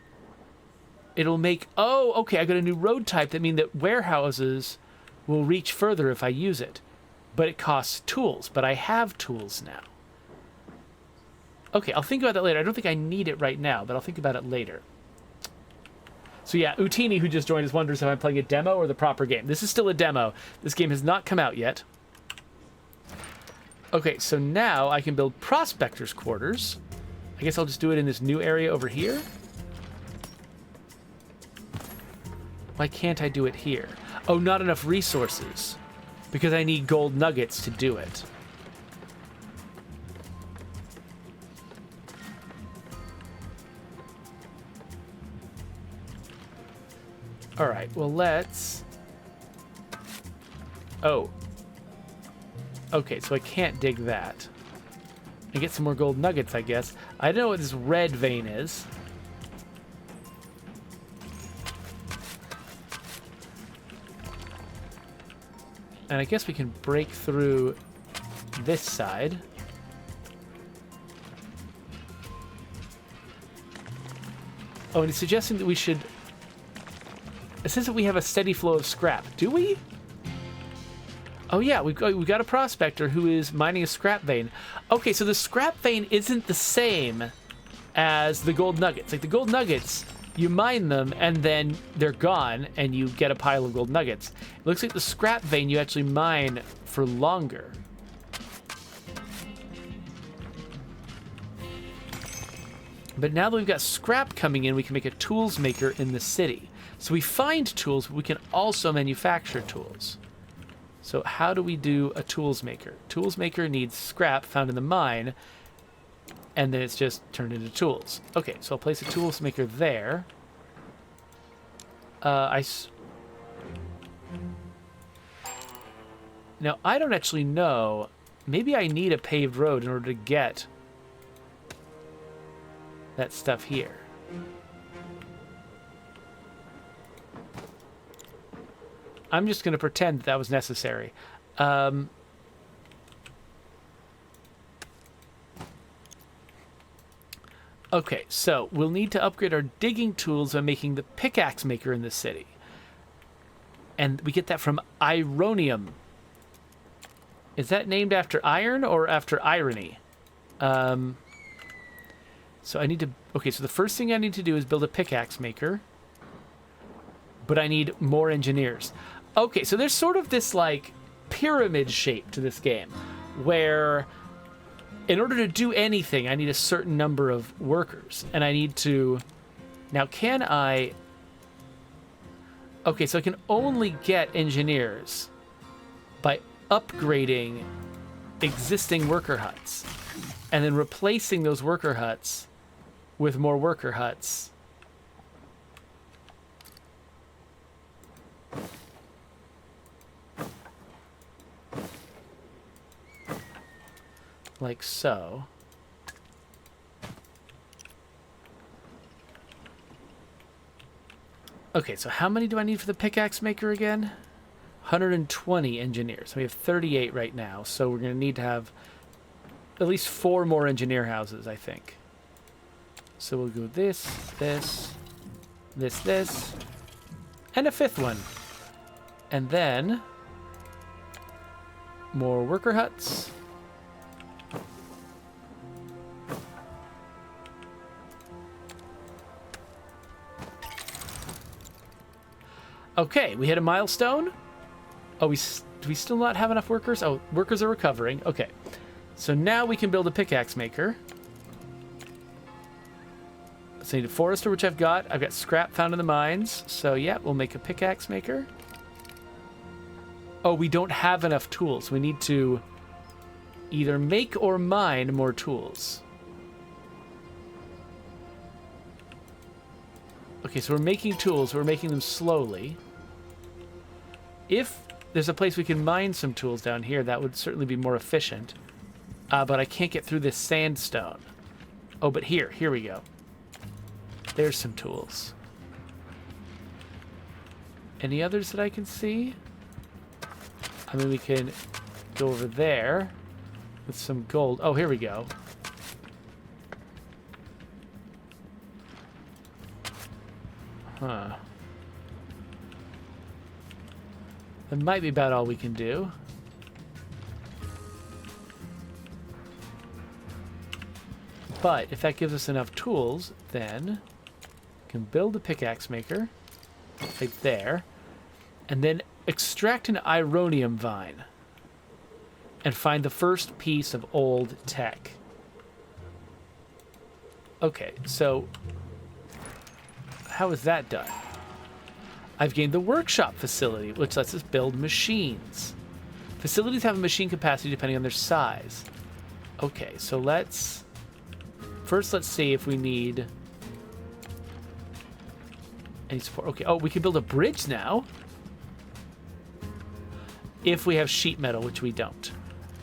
It'll make... Oh, okay, I got a new road type. That means that warehouses will reach further if I use it. But it costs tools. But I have tools now. Okay, I'll think about that later. I don't think I need it right now, but I'll think about it later. So yeah, Utini, who just joined us, wonders if I'm playing a demo or the proper game. This is still a demo. This game has not come out yet. Okay, so now I can build prospectors' quarters. I guess I'll just do it in this new area over here. Why can't I do it here? Oh, not enough resources. Because I need gold nuggets to do it. All right, well, let's... Oh. Okay, so I can't dig that. I get some more gold nuggets, I guess. I don't know what this red vein is. And I guess we can break through this side. Oh, and he's suggesting that we should... It says that we have a steady flow of scrap. Do we? Oh yeah, we've got a prospector who is mining a scrap vein. Okay, so the scrap vein isn't the same as the gold nuggets. Like the gold nuggets, you mine them and then they're gone and you get a pile of gold nuggets. It looks like the scrap vein you actually mine for longer. But now that we've got scrap coming in, we can make a tools maker in the city. So we find tools, but we can also manufacture tools. So how do we do a tools maker? Tools maker needs scrap found in the mine, and then it's just turned into tools. Okay, so I'll place a tools maker there. Now, I don't actually know. Maybe I need a paved road in order to get that stuff here. I'm just going to pretend that was necessary. Okay, so we'll need to upgrade our digging tools by making the pickaxe maker in the city. And we get that from Ironium. Is that named after iron or after irony? So I need to... Okay, so the first thing I need to do is build a pickaxe maker. But I need more engineers. Okay, so there's sort of this, like, pyramid shape to this game, where in order to do anything, I need a certain number of workers, and I need to... Now, can I... Okay, so I can only get engineers by upgrading existing worker huts, and then replacing those worker huts with more worker huts. Like so. Okay, so how many do I need for the pickaxe maker again? 120 engineers. We have 38 right now, so we're going to need to have at least 4 more engineer houses, I think. So we'll go this, this, this, and a 5th one. And then more worker huts. Okay, we hit a milestone. Oh, do we still not have enough workers? Oh, workers are recovering. Okay, so now we can build a pickaxe maker. So I need a forester, which I've got. I've got scrap found in the mines. So yeah, we'll make a pickaxe maker. Oh, we don't have enough tools. We need to either make or mine more tools. Okay, so we're making tools. We're making them slowly. If there's a place we can mine some tools down here, that would certainly be more efficient. But I can't get through this sandstone. Oh, but here we go. There's some tools. Any others that I can see? I mean, we can go over there with some gold. Oh, here we go. Huh. That might be about all we can do. But if that gives us enough tools, then we can build a pickaxe maker right there, and then extract an ironium vine and find the first piece of old tech. Okay, so how is that done? I've gained the workshop facility, which lets us build machines. Facilities have a machine capacity depending on their size. Okay, so let's see if we need any support. Okay, oh, we can build a bridge now. If we have sheet metal, which we don't.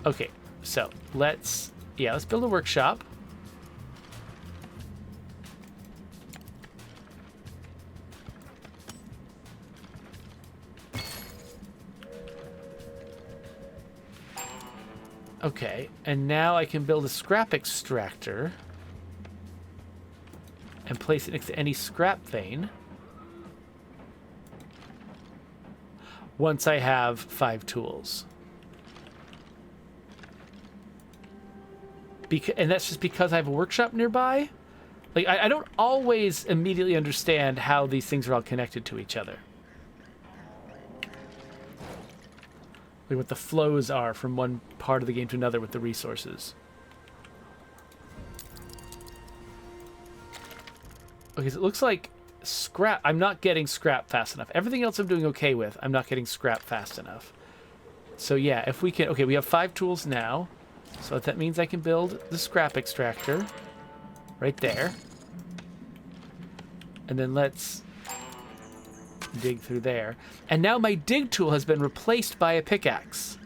Okay, so let's build a workshop. Okay, and now I can build a scrap extractor. and place it next to any scrap vein once I have 5 tools. And that's just because I have a workshop nearby? Like, I don't always immediately understand how these things are all connected to each other. Like what the flows are from one part of the game to another with the resources. Okay, so it looks like scrap. I'm not getting scrap fast enough. Everything else I'm doing okay with. I'm not getting scrap fast enough. So yeah, if we can... Okay, we have 5 tools now. So that means I can build the scrap extractor. Right there. And then let's dig through there. And now my dig tool has been replaced by a pickaxe.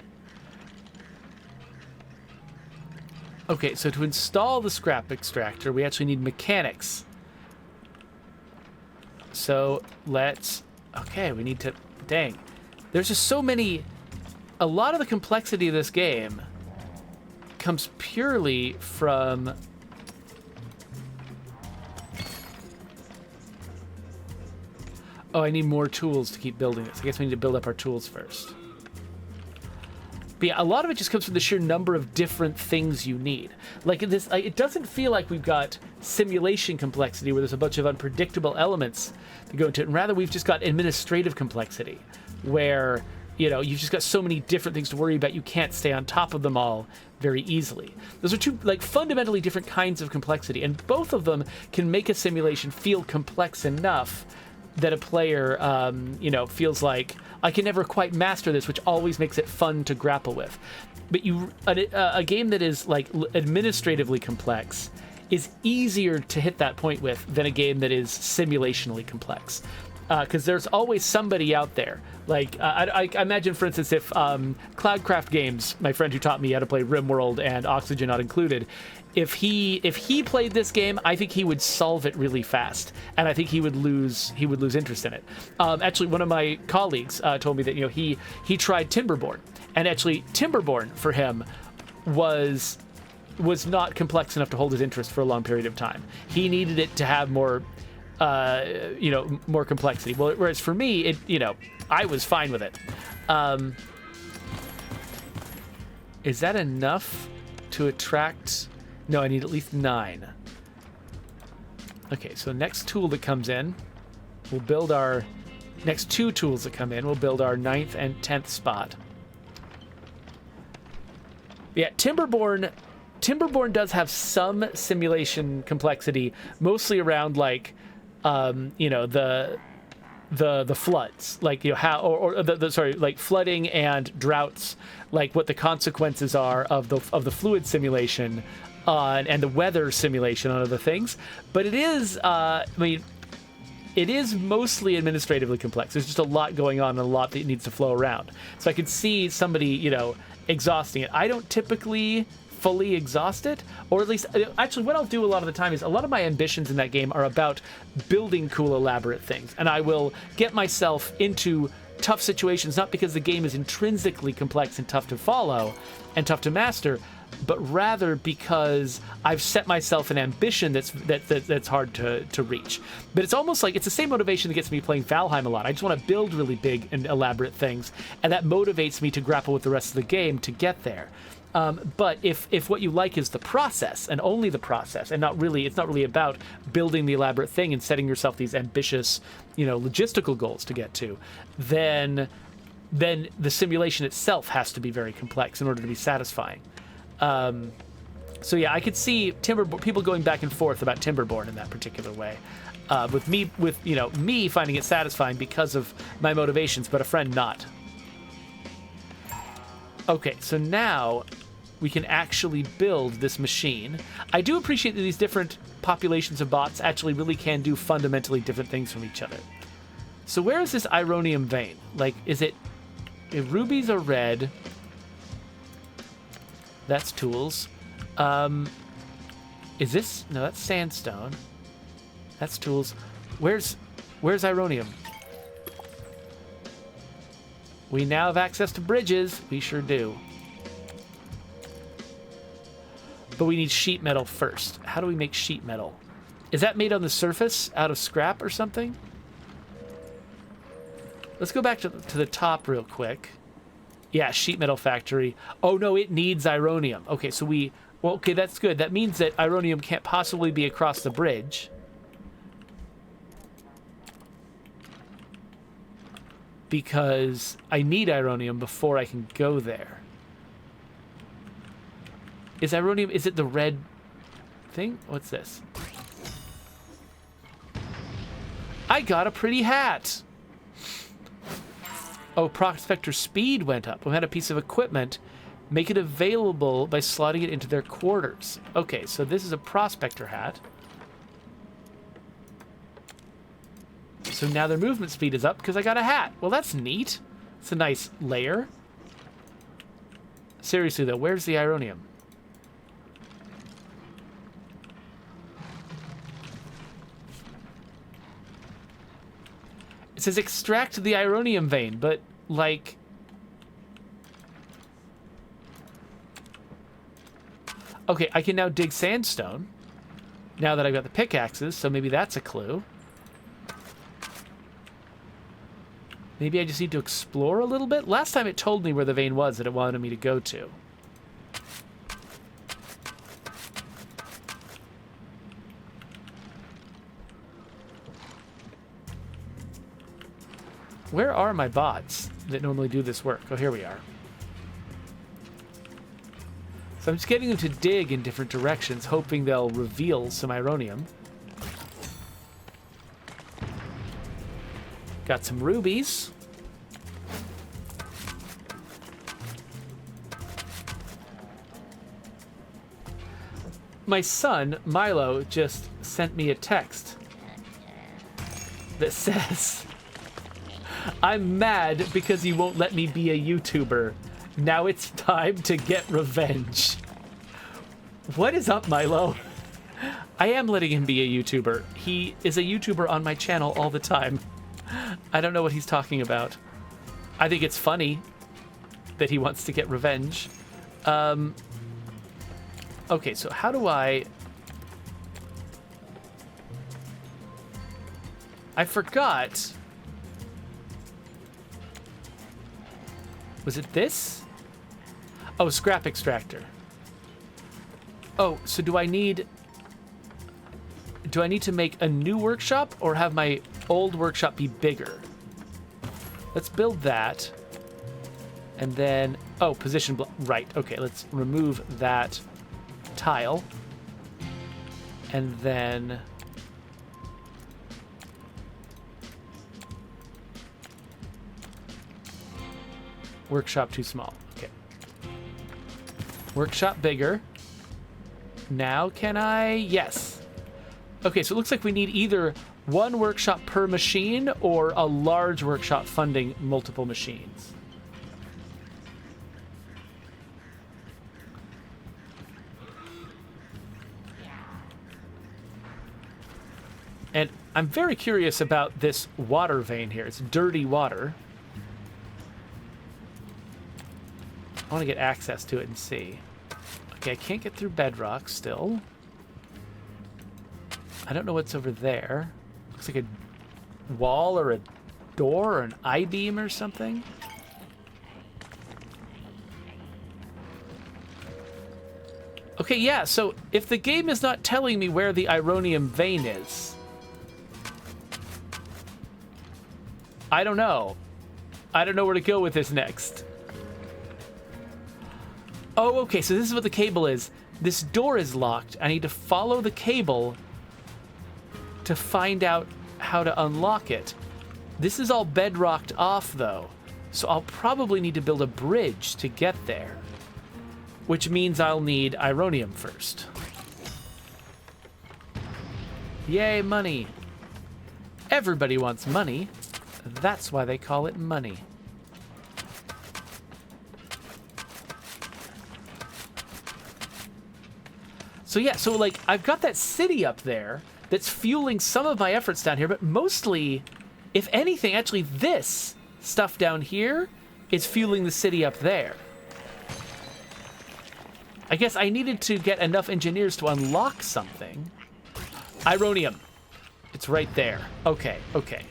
Okay, so to install the scrap extractor, we actually need mechanics. So let's... Okay, we need to... Dang. There's just so many... A lot of the complexity of this game comes purely from... Oh, I need more tools to keep building this. I guess we need to build up our tools first. But yeah, a lot of it just comes from the sheer number of different things you need. Like in this, it doesn't feel like we've got simulation complexity where there's a bunch of unpredictable elements that go into it. And rather, we've just got administrative complexity where, you know, you've just got so many different things to worry about. You can't stay on top of them all very easily. Those are two, like, fundamentally different kinds of complexity. And both of them can make a simulation feel complex enough that a player, you know, feels like, I can never quite master this, which always makes it fun to grapple with. But a game that is, like, administratively complex is easier to hit that point with than a game that is simulationally complex. Because there's always somebody out there. Like, I imagine, for instance, if Cloudcraft Games, my friend who taught me how to play RimWorld and Oxygen Not Included, if he played this game, I think he would solve it really fast, and I think he would lose interest in it. Actually, one of my colleagues told me that, you know, he tried Timberborn, and actually Timberborn for him was not complex enough to hold his interest for a long period of time. He needed it to have more, you know, more complexity. Well, whereas for me, it, you know, I was fine with it. Is that enough to attract? No, I need at least 9. Okay, so next tool that comes in, we'll build our next 2 tools that come in. We'll build our 9th and 10th spot. Yeah, Timberborn does have some simulation complexity, mostly around, like, you know, the floods, like, you know, how, or sorry, like flooding and droughts, like what the consequences are of the fluid simulation and the weather simulation on other things. But it is, I mean, it is mostly administratively complex. There's just a lot going on and a lot that needs to flow around. So I could see somebody, you know, exhausting it. I don't typically fully exhaust it, or at least, actually, what I'll do a lot of the time is a lot of my ambitions in that game are about building cool, elaborate things, and I will get myself into tough situations, not because the game is intrinsically complex and tough to follow and tough to master, but rather because I've set myself an ambition that's hard to reach. But it's almost like it's the same motivation that gets me playing Valheim a lot. I just want to build really big and elaborate things, and that motivates me to grapple with the rest of the game to get there. But if what you like is the process and only the process, and it's not really about building the elaborate thing and setting yourself these ambitious, you know, logistical goals to get to, then the simulation itself has to be very complex in order to be satisfying. So yeah, I could see people going back and forth about Timberborn in that particular way. With me finding it satisfying because of my motivations, but a friend not. Okay, so now we can actually build this machine. I do appreciate that these different populations of bots actually really can do fundamentally different things from each other. So where is this ironium vein? Like, is it... If rubies are red... That's tools. Is this... No, that's sandstone. That's tools. Where's ironium? We now have access to bridges. We sure do. But we need sheet metal first. How do we make sheet metal? Is that made on the surface out of scrap or something? Let's go back to the top real quick. Yeah, sheet metal factory. Oh no, it needs ironium. Okay, so well, okay, that's good. That means that ironium can't possibly be across the bridge. Because I need ironium before I can go there. Is ironium, is it the red thing? What's this? I got a pretty hat. Oh, prospector speed went up. We had a piece of equipment. Make it available by slotting it into their quarters. Okay, so this is a prospector hat. So now their movement speed is up because I got a hat. Well, that's neat. It's a nice layer. Seriously, though, where's the ironium? It says extract the ironium vein, but, like... Okay, I can now dig sandstone. Now that I've got the pickaxes, so maybe that's a clue. Maybe I just need to explore a little bit? Last time it told me where the vein was that it wanted me to go to. Where are my bots that normally do this work? Oh, here we are. So I'm just getting them to dig in different directions, hoping they'll reveal some ironium. Got some rubies. My son, Milo, just sent me a text that says, I'm mad because you won't let me be a YouTuber. Now it's time to get revenge. What is up, Milo? I am letting him be a YouTuber. He is a YouTuber on my channel all the time. I don't know what he's talking about. I think it's funny that he wants to get revenge. Okay, so how do I forgot. Was it this? Oh, scrap extractor. Oh, so do I need to make a new workshop or have my old workshop be bigger? Let's build that. And then, oh, position block. Right, okay, let's remove that tile. And then workshop too small. Okay. Workshop bigger. Now can I? Yes. Okay, so it looks like we need either one workshop per machine or a large workshop funding multiple machines. And I'm very curious about this water vein here. It's dirty water. I want to get access to it and see. Okay, I can't get through bedrock still. I don't know what's over there. Looks like a wall or a door or an I-beam or something. Okay, yeah, so if the game is not telling me where the ironium vein is, I don't know. I don't know where to go with this next. Oh, okay, so this is what the cable is. This door is locked. I need to follow the cable to find out how to unlock it. This is all bedrocked off, though, so I'll probably need to build a bridge to get there, which means I'll need ironium first. Yay, money. Everybody wants money. That's why they call it money. So yeah, so like I've got that city up there that's fueling some of my efforts down here, but mostly, if anything, actually this stuff down here is fueling the city up there. I guess I needed to get enough engineers to unlock something. Ironium. It's right there. Okay, okay.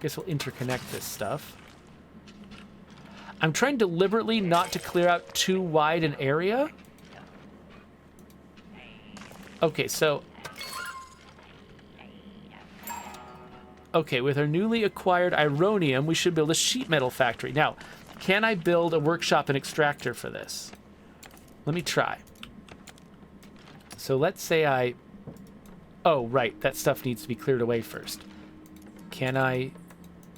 Guess we'll interconnect this stuff. I'm trying deliberately not to clear out too wide an area. Okay, so... Okay, with our newly acquired Ironium, we should build a sheet metal factory. Now, can I build a workshop and extractor for this? Let me try. So let's say I... Oh, right, that stuff needs to be cleared away first. Can I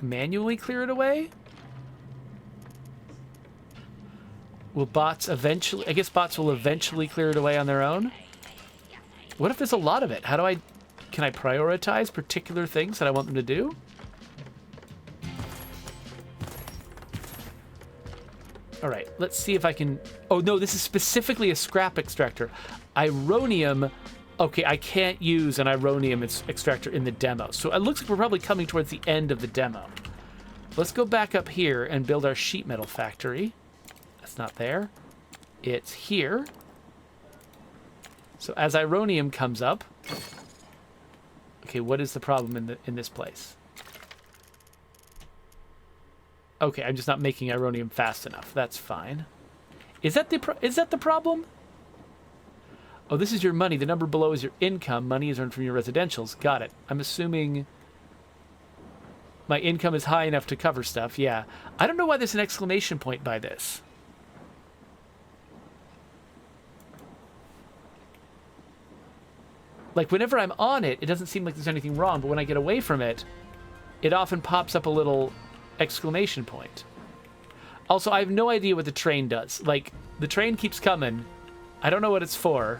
manually clear it away? Will bots eventually... I guess bots will eventually clear it away on their own? What if there's a lot of it? How do I... Can I prioritize particular things that I want them to do? All right, let's see if I can... Oh, no, this is specifically a scrap extractor. Ironium... Okay, I can't use an Ironium extractor in the demo. So it looks like we're probably coming towards the end of the demo. Let's go back up here and build our sheet metal factory. That's not there. It's here. So as Ironium comes up... Okay, what is the problem in this place? Okay, I'm just not making Ironium fast enough. That's fine. Is that the problem? Oh, this is your money. The number below is your income. Money is earned from your residentials. Got it. I'm assuming my income is high enough to cover stuff. Yeah. I don't know why there's an exclamation point by this. Like, whenever I'm on it, it doesn't seem like there's anything wrong, but when I get away from it, it often pops up a little exclamation point. Also, I have no idea what the train does. Like, the train keeps coming. I don't know what it's for.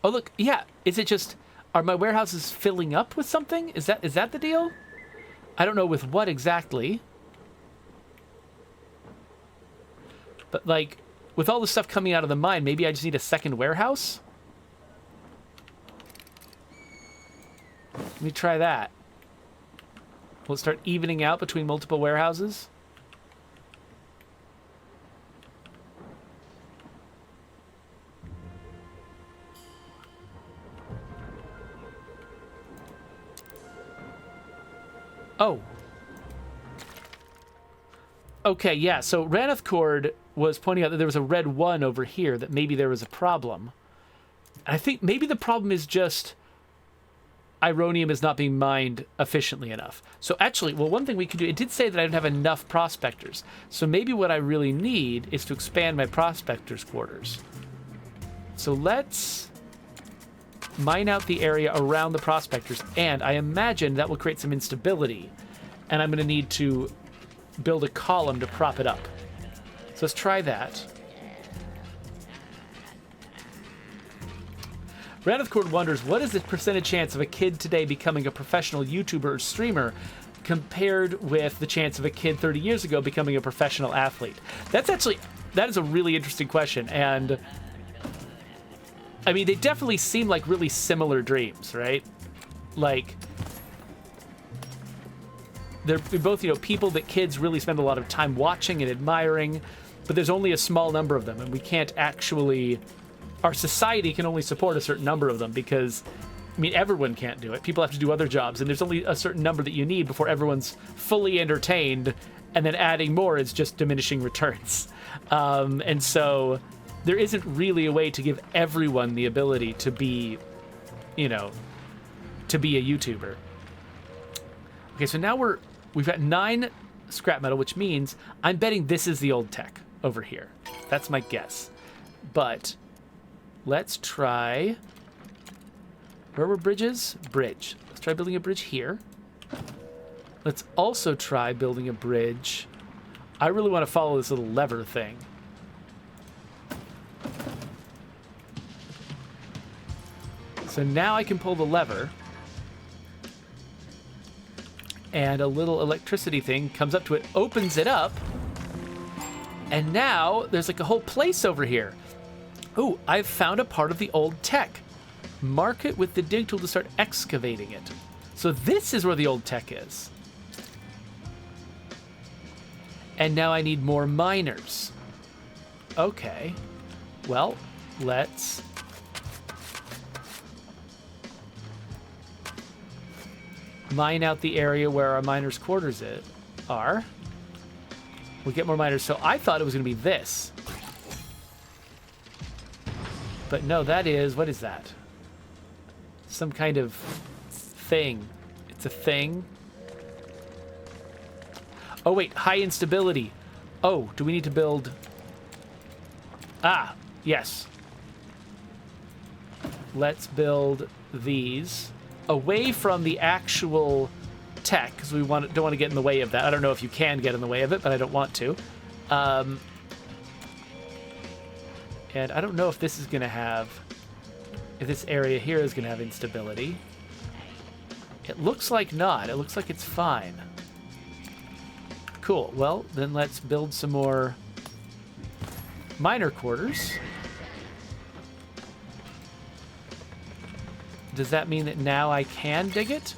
Oh, look, yeah. Is it just... Are my warehouses filling up with something? Is that the deal? I don't know with what exactly. But, like, with all the stuff coming out of the mine, maybe I just need a second warehouse? Let me try that. Will it start evening out between multiple warehouses? Oh. Okay, yeah, so Raneth Cord was pointing out that there was a red 1 over here, that maybe there was a problem. And I think maybe the problem is just Ironium is not being mined efficiently enough. So actually, well, one thing we could do, it did say that I don't have enough prospectors. So maybe what I really need is to expand my prospectors' quarters. So let's mine out the area around the prospectors, and I imagine that will create some instability. And I'm going to need to build a column to prop it up. So let's try that. Raneth Cord wonders, what is the percentage chance of a kid today becoming a professional YouTuber or streamer compared with the chance of a kid 30 years ago becoming a professional athlete? That is a really interesting question. And I mean, they definitely seem like really similar dreams, right? Like, they're both, people that kids really spend a lot of time watching and admiring, but there's only a small number of them, and we can't actually... Our society can only support a certain number of them because, I mean, everyone can't do it. People have to do other jobs, and there's only a certain number that you need before everyone's fully entertained, and then adding more is just diminishing returns. And so there isn't really a way to give everyone the ability to be, to be a YouTuber. Okay, so now we've got 9 scrap metal, which means I'm betting this is the old tech over here. That's my guess. But... let's try... Where were bridges? Bridge. Let's try building a bridge here. Let's also try building a bridge. I really want to follow this little lever thing. So now I can pull the lever. And a little electricity thing comes up to it, opens it up. And now there's like a whole place over here. Oh, I've found a part of the old tech. Mark it with the dig tool to start excavating it. So this is where the old tech is. And now I need more miners. Okay. Well, let's... mine out the area where our miners' quarters are. We'll get more miners. So I thought it was going to be this. But no, that is... what is that? Some kind of thing. It's a thing. Oh, wait. High instability. Oh, do we need to build... ah, yes. Let's build these away from the actual tech, because we don't want to get in the way of that. I don't know if you can get in the way of it, but I don't want to. And I don't know if this is going to have... if this area here is going to have instability. It looks like not. It looks like it's fine. Cool. Well, then let's build some more miner quarters. Does that mean that now I can dig it?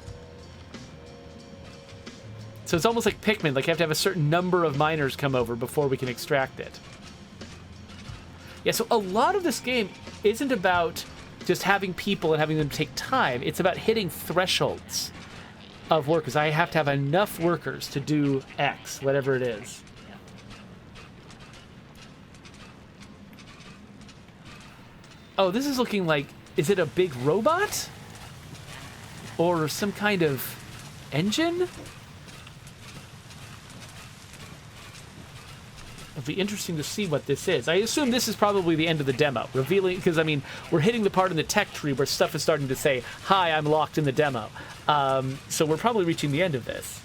So it's almost like Pikmin. Like, you have to have a certain number of miners come over before we can extract it. Yeah, so a lot of this game isn't about just having people and having them take time. It's about hitting thresholds of workers. I have to have enough workers to do X, whatever it is. Oh, this is looking like... is it a big robot? Or some kind of engine? It'll be interesting to see what this is. I assume this is probably the end of the demo. Revealing... because, I mean, we're hitting the part in the tech tree where stuff is starting to say, hi, I'm locked in the demo. So we're probably reaching the end of this.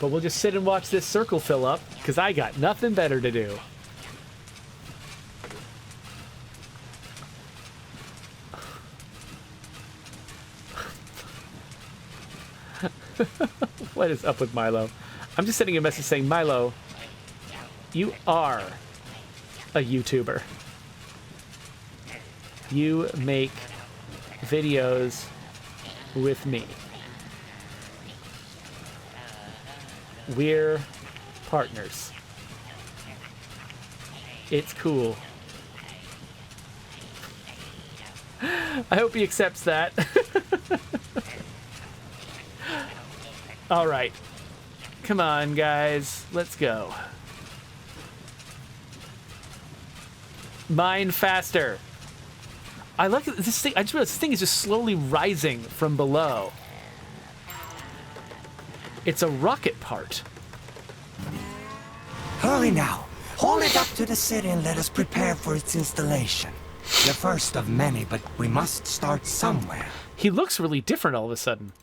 But we'll just sit and watch this circle fill up, because I got nothing better to do. What is up with Milo? I'm just sending a message saying, Milo, you are a YouTuber. You make videos with me. We're partners. It's cool. I hope he accepts that. All right. Come on, guys. Let's go. Mine faster. I like this thing. I just realized this thing is just slowly rising from below. It's a rocket part. Hurry now. Hold it up to the city and let us prepare for its installation. The first of many, but we must start somewhere. He looks really different all of a sudden.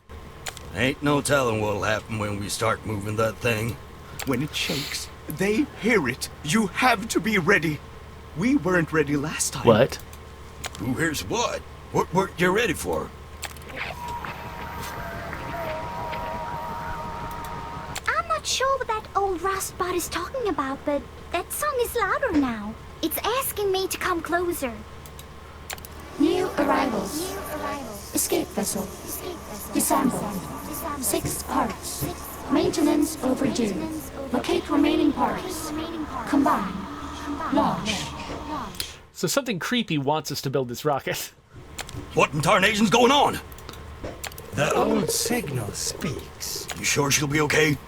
Ain't no telling what'll happen when we start moving that thing. When it shakes, they hear it. You have to be ready. We weren't ready last time. What? Who hears what? What weren't you ready for? I'm not sure what that old rustbot is talking about, but that song is louder now. It's asking me to come closer. New arrivals. Escape vessel. Disassemble. 6 parts. Maintenance overdue. Locate remaining parts. Combine. Launch. So something creepy wants us to build this rocket. What in tarnation's going on? The old signal speaks. You sure she'll be okay?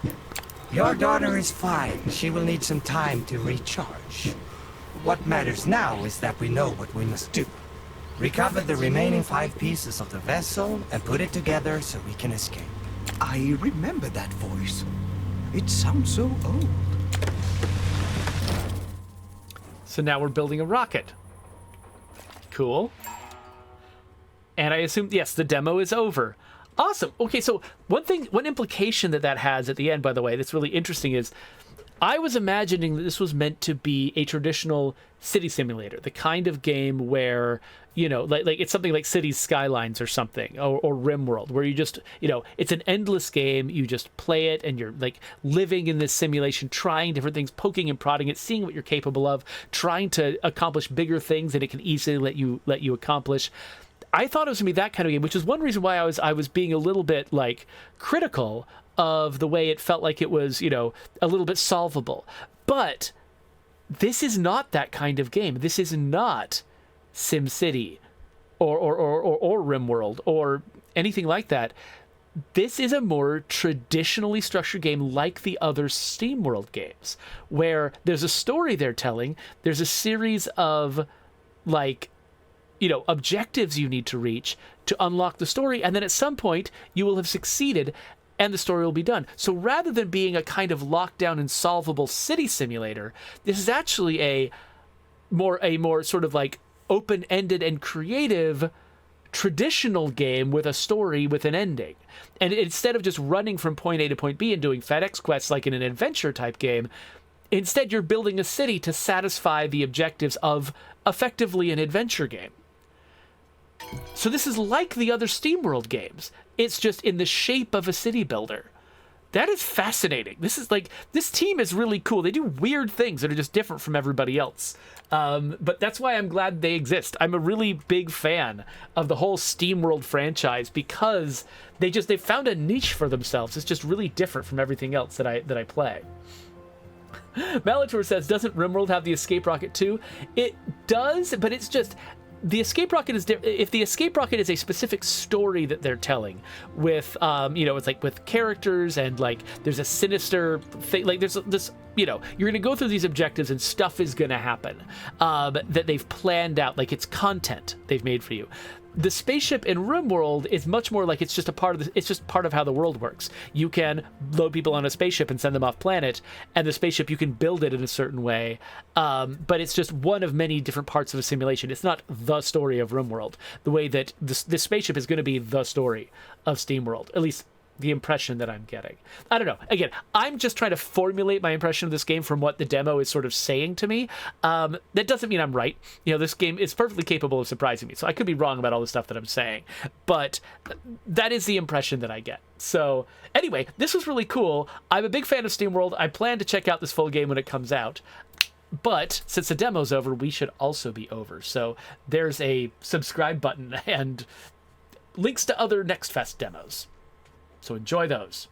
Your daughter is fine. She will need some time to recharge. What matters now is that we know what we must do. Recover the remaining 5 pieces of the vessel and put it together so we can escape. I remember that voice. It sounds so old. So now we're building a rocket. Cool. And I assume, yes, the demo is over. Awesome. Okay, so one implication that has at the end, by the way, that's really interesting is I was imagining that this was meant to be a traditional city simulator, the kind of game where, you know, like it's something like Cities Skylines or something, or RimWorld, where you just, you know, it's an endless game. You just play it and you're like living in this simulation, trying different things, poking and prodding it, seeing what you're capable of, trying to accomplish bigger things than it can easily let you accomplish. I thought it was gonna be that kind of game, which is one reason why I was being a little bit like critical of the way it felt like it was, you know, a little bit solvable. But this is not that kind of game. This is not SimCity or RimWorld or anything like that. This is a more traditionally structured game like the other SteamWorld games, where there's a story they're telling, there's a series of, like, you know, objectives you need to reach to unlock the story, and then at some point you will have succeeded and the story will be done. So rather than being a kind of lockdown and solvable city simulator, this is actually a more sort of like open-ended and creative traditional game with a story with an ending. And instead of just running from point A to point B and doing FedEx quests like in an adventure type game, instead you're building a city to satisfy the objectives of effectively an adventure game. So this is like the other SteamWorld games. It's just in the shape of a city builder. That is fascinating. This is like, this team is really cool. They do weird things that are just different from everybody else. But that's why I'm glad they exist. I'm a really big fan of the whole SteamWorld franchise because they found a niche for themselves. It's just really different from everything else that I play. Malator says, doesn't RimWorld have the escape rocket too? It does, but it's just, the escape rocket is if the escape rocket is a specific story that they're telling with you know, it's like with characters and like there's a sinister thing, like there's this, you know, you're gonna go through these objectives and stuff is gonna happen that they've planned out, like it's content they've made for you. The spaceship in RimWorld is much more like it's just part of how the world works. You can load people on a spaceship and send them off planet, and the spaceship, you can build it in a certain way, but it's just one of many different parts of a simulation. It's not the story of RimWorld, the way that this spaceship is going to be the story of SteamWorld, at least the impression that I'm getting. I don't know. Again, I'm just trying to formulate my impression of this game from what the demo is sort of saying to me. That doesn't mean I'm right. You know, this game is perfectly capable of surprising me, so I could be wrong about all the stuff that I'm saying, but that is the impression that I get. So anyway, this was really cool. I'm a big fan of SteamWorld. I plan to check out this full game when it comes out. But since the demo's over, we should also be over. So there's a subscribe button and links to other Next Fest demos. So enjoy those.